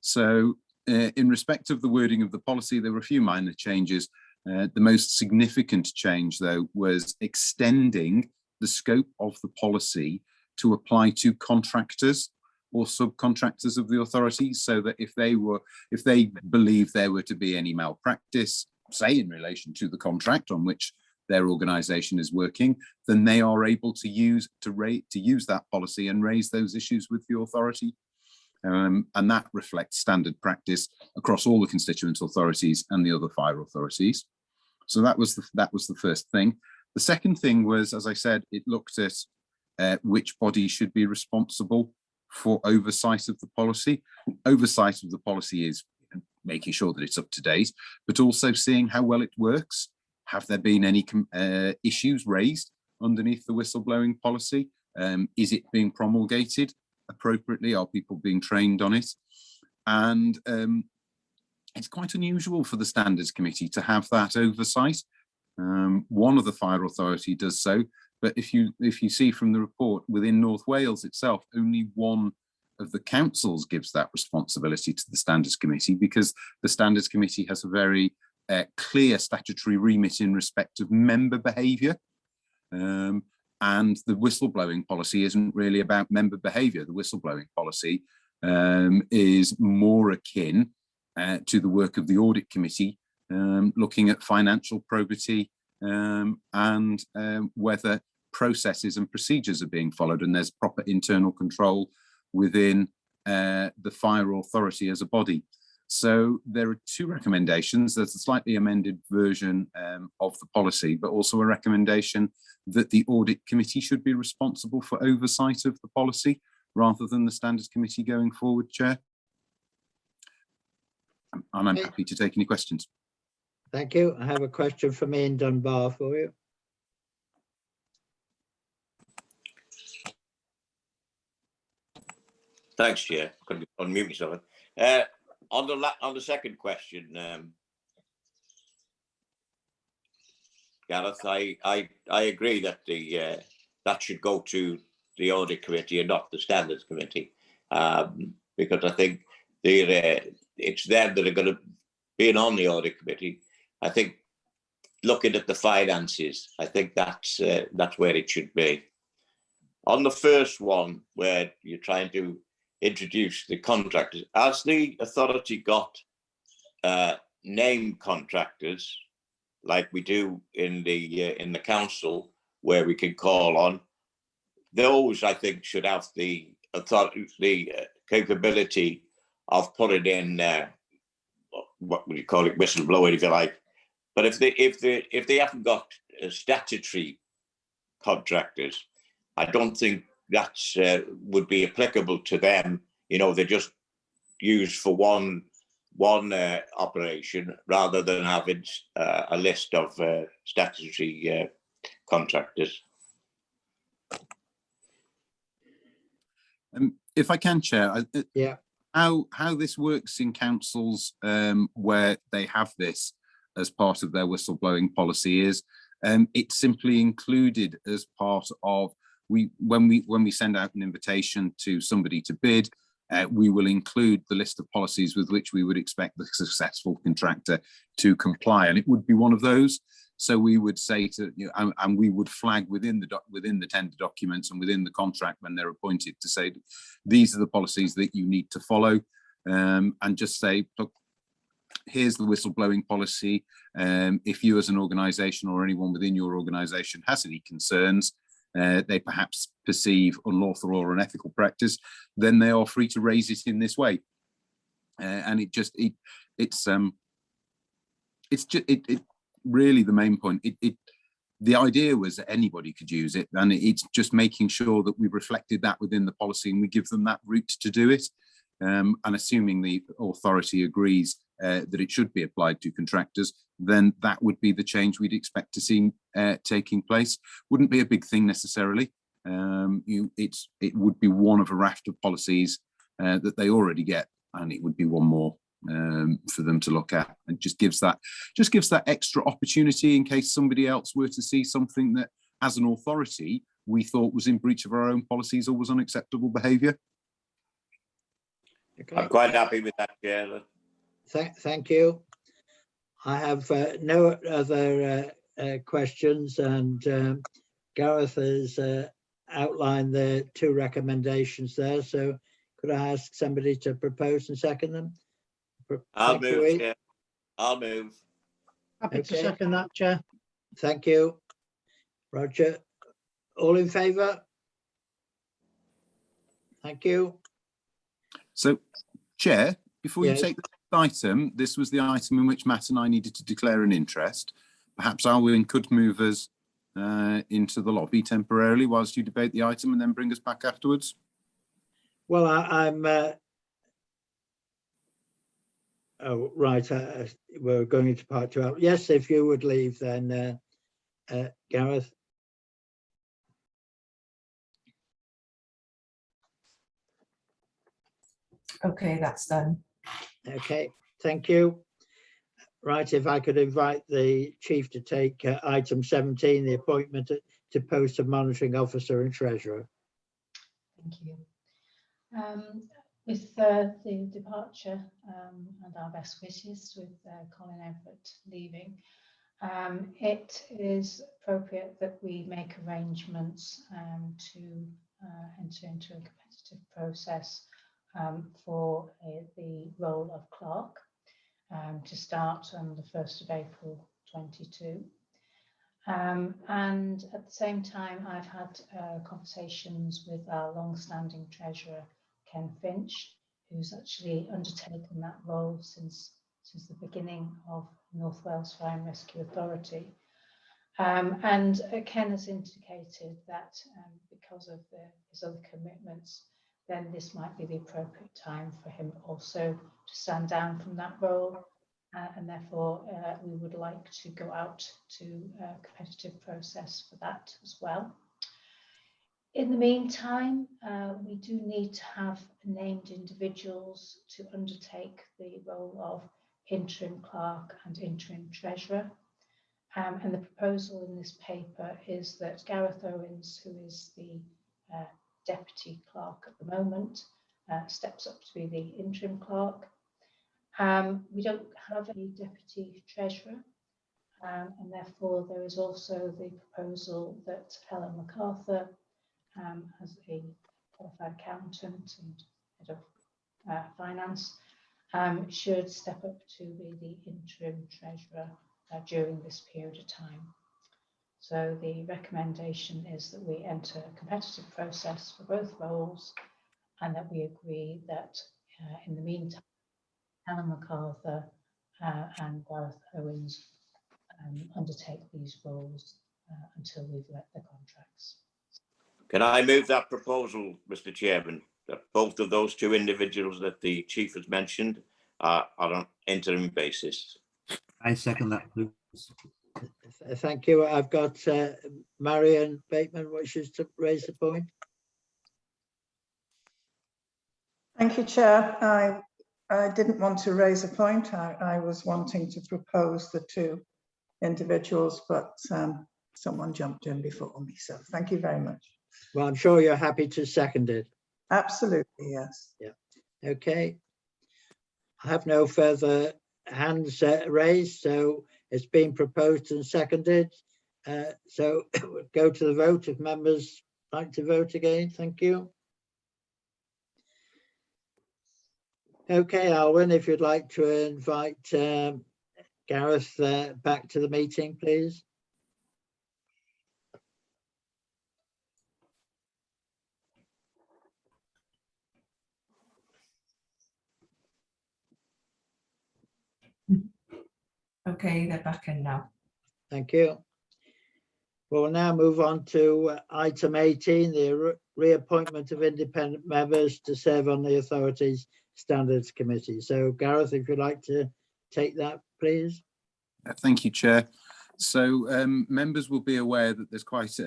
So in respect of the wording of the policy, there were a few minor changes. The most significant change, though, was extending the scope of the policy to apply to contractors or subcontractors of the authority, so that if they believe there were to be any malpractice, say in relation to the contract on which their organisation is working, then they are able to use that policy and raise those issues with the authority. And that reflects standard practice across all the constituent authorities and the other fire authorities. So that was the first thing. The second thing was, as I said, it looked at which body should be responsible for oversight of the policy. Oversight of the policy is making sure that it's up to date, but also seeing how well it works. Have there been any issues raised underneath the whistleblowing policy? Is it being promulgated appropriately? Are people being trained on it? And it's quite unusual for the Standards Committee to have that oversight. One of the fire authority does so, but if you see from the report, within North Wales itself, only one of the councils gives that responsibility to the Standards Committee, because the Standards Committee has a very clear statutory remit in respect of member behaviour. And the whistleblowing policy isn't really about member behaviour. The whistleblowing policy is more akin to the work of the Audit Committee, looking at financial probity and whether processes and procedures are being followed and there's proper internal control within the fire authority as a body. So there are 2 recommendations. There's a slightly amended version of the policy, but also a recommendation that the Audit Committee should be responsible for oversight of the policy rather than the Standards Committee going forward, Chair. And I'm happy to take any questions. Thank you. I have a question from Ian Dunbar for you. Thanks, Chair. Couldn't unmute myself. on the second question, Gareth, I agree that that should go to the audit committee and not the standards committee, because I think it's them that are going to be on the audit committee. I think looking at the finances, I think that's where it should be. On the first one, where you're trying to introduce the contractors, has the authority got named contractors like we do in the council, where we can call on? Those, I think, should have the authority, the capability of putting in what would you call it, whistleblowing, if you like. But if they haven't got statutory contractors, I don't think that would be applicable to them. You know, they're just used for one operation rather than having a list of statutory contractors. If I can, Chair, yeah, how this works in councils where they have this as part of their whistleblowing policy is it's simply included as part of when we send out an invitation to somebody to bid, we will include the list of policies with which we would expect the successful contractor to comply, and it would be one of those. So we would say to and we would flag within the tender documents and within the contract when they're appointed to say these are the policies that you need to follow, and just say, look, here's the whistleblowing policy. If you as an organisation or anyone within your organisation has any concerns, they perhaps perceive unlawful or unethical practice, then they are free to raise it in this way. And it's really the main point. The idea was that anybody could use it, and it's just making sure that we've reflected that within the policy and we give them that route to do it. And assuming the authority agrees that it should be applied to contractors, then that would be the change we'd expect to see taking place. Wouldn't be a big thing necessarily. It would be one of a raft of policies that they already get, and it would be one more for them to look at, and just gives that extra opportunity in case somebody else were to see something that, as an authority, we thought was in breach of our own policies or was unacceptable behaviour. Okay. I'm quite happy with that, Chair. Thank you. I have no other questions, and Gareth has outlined the two recommendations there. So could I ask somebody to propose and second them? I'll move, Chair. I'll move. Happy to second that, Chair. Thank you. Roger, all in favour? Thank you. So, Chair, before Yes. you take the item, this was the item in which Matt and I needed to declare an interest. Perhaps Alwyn could move us into the lobby temporarily whilst you debate the item and then bring us back afterwards. Well, I'm oh, right. We're going into part 2. Yes, if you would leave then, Gareth. Okay, that's done. Okay, thank you. Right, if I could invite the chief to take item 17, the appointment to post of monitoring officer and treasurer. Thank you. With the departure and our best wishes with Colin Everett leaving, it is appropriate that we make arrangements to enter into a competitive process for the role of clerk to start on the 1st of April 22. And at the same time, I've had conversations with our long-standing treasurer, Ken Finch, who's actually undertaken that role since the beginning of North Wales Fire and Rescue Authority. And Ken has indicated that because of his other commitments, then this might be the appropriate time for him also to stand down from that role. And therefore, we would like to go out to a competitive process for that as well. In the meantime, we do need to have named individuals to undertake the role of interim clerk and interim treasurer. And the proposal in this paper is that Gareth Owens, who is the deputy clerk at the moment, steps up to be the interim clerk. We don't have a deputy treasurer, and therefore there is also the proposal that Helen MacArthur, as a qualified accountant and head of finance, should step up to be the interim treasurer during this period of time. So the recommendation is that we enter a competitive process for both roles, and that we agree that in the meantime, Helen MacArthur and Gareth Owens undertake these roles until we've let the contracts. Can I move that proposal, Mr. Chairman, that both of those two individuals that the chief has mentioned are on interim basis? I second that, please. Thank you. I've got Marion Bateman wishes to raise the point. Thank you, Chair. I didn't want to raise a point. I was wanting to propose the two individuals, but someone jumped in before me. So thank you very much. Well, I'm sure you're happy to second it. Absolutely, yes. Yeah. Okay. I have no further hands raised, so it's been proposed and seconded. So we'll go to the vote if members like to vote again. Thank you. Okay, Alwyn, if you'd like to invite Gareth back to the meeting, please. Okay, they're back in now. Thank you. We'll now move on to item 18, the reappointment of independent members to serve on the authority's standards committee. So Gareth, if you'd like to take that, please. Thank you, Chair. So members will be aware that there's quite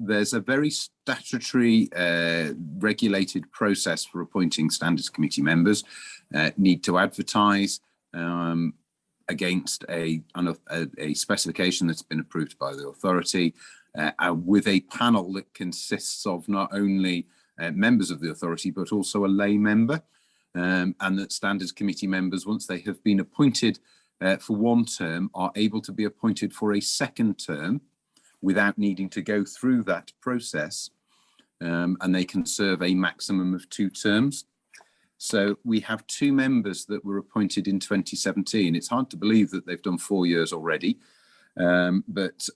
there's a very statutory regulated process for appointing standards committee members. Need to advertise against a specification that's been approved by the authority, with a panel that consists of not only members of the authority but also a lay member, and that standards committee members, once they have been appointed for one term, are able to be appointed for a second term without needing to go through that process, and they can serve a maximum of 2 terms. So we have 2 members that were appointed in 2017. It's hard to believe that they've done 4 years already, but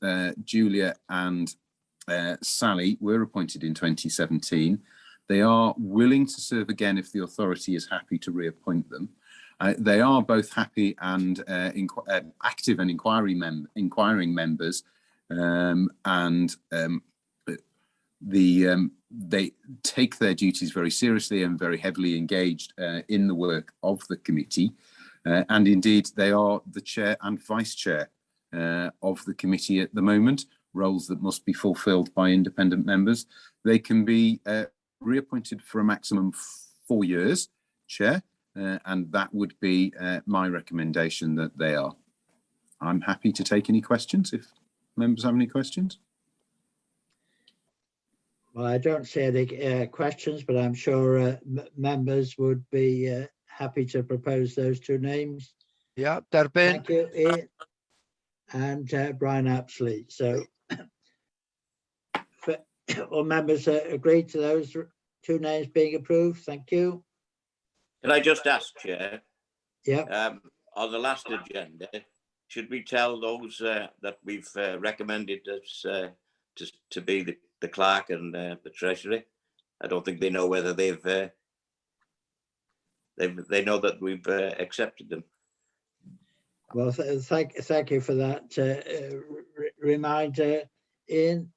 Julia and Sally were appointed in 2017. They are willing to serve again if the authority is happy to reappoint them. They are both happy and active and inquiring members, and they take their duties very seriously and very heavily engaged in the work of the committee, and indeed they are the chair and vice chair of the committee at the moment, roles that must be fulfilled by independent members. They can be reappointed for a maximum 4 years, Chair, and that would be my recommendation that they are. I'm happy to take any questions if members have any questions. Well, I don't see any questions, but I'm sure members would be happy to propose those 2 names. Yeah, derbyn. Thank you, Ian. And Brian Apsley. So all members agree to those 2 names being approved. Thank you. Can I just ask, Chair? Yeah. On the last agenda, should we tell those that we've recommended as to be the clerk and the treasury? I don't think they know whether they know that we've accepted them. Well, thank you for that reminder, Ian.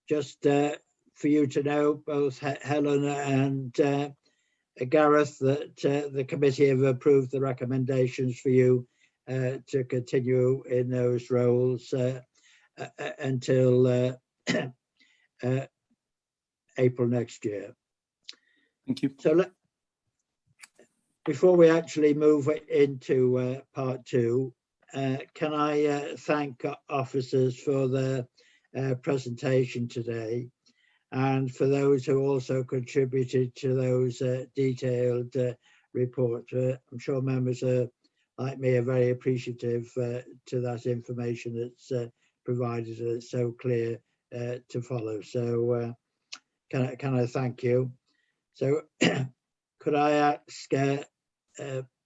Just for you to know, both Helen and Gareth, that the committee have approved the recommendations for you to continue in those roles until April next year. Thank you. So before we actually move into part two, can I thank officers for their presentation today, and for those who also contributed to those detailed reports. I'm sure members like me are very appreciative to that information that's provided. It's so clear to follow. So can I thank you? So could I ask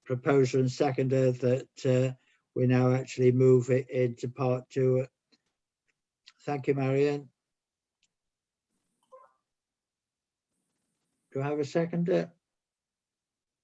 proposer and seconder that we now actually move it into part two? Thank you, Marianne. Do I have a seconder?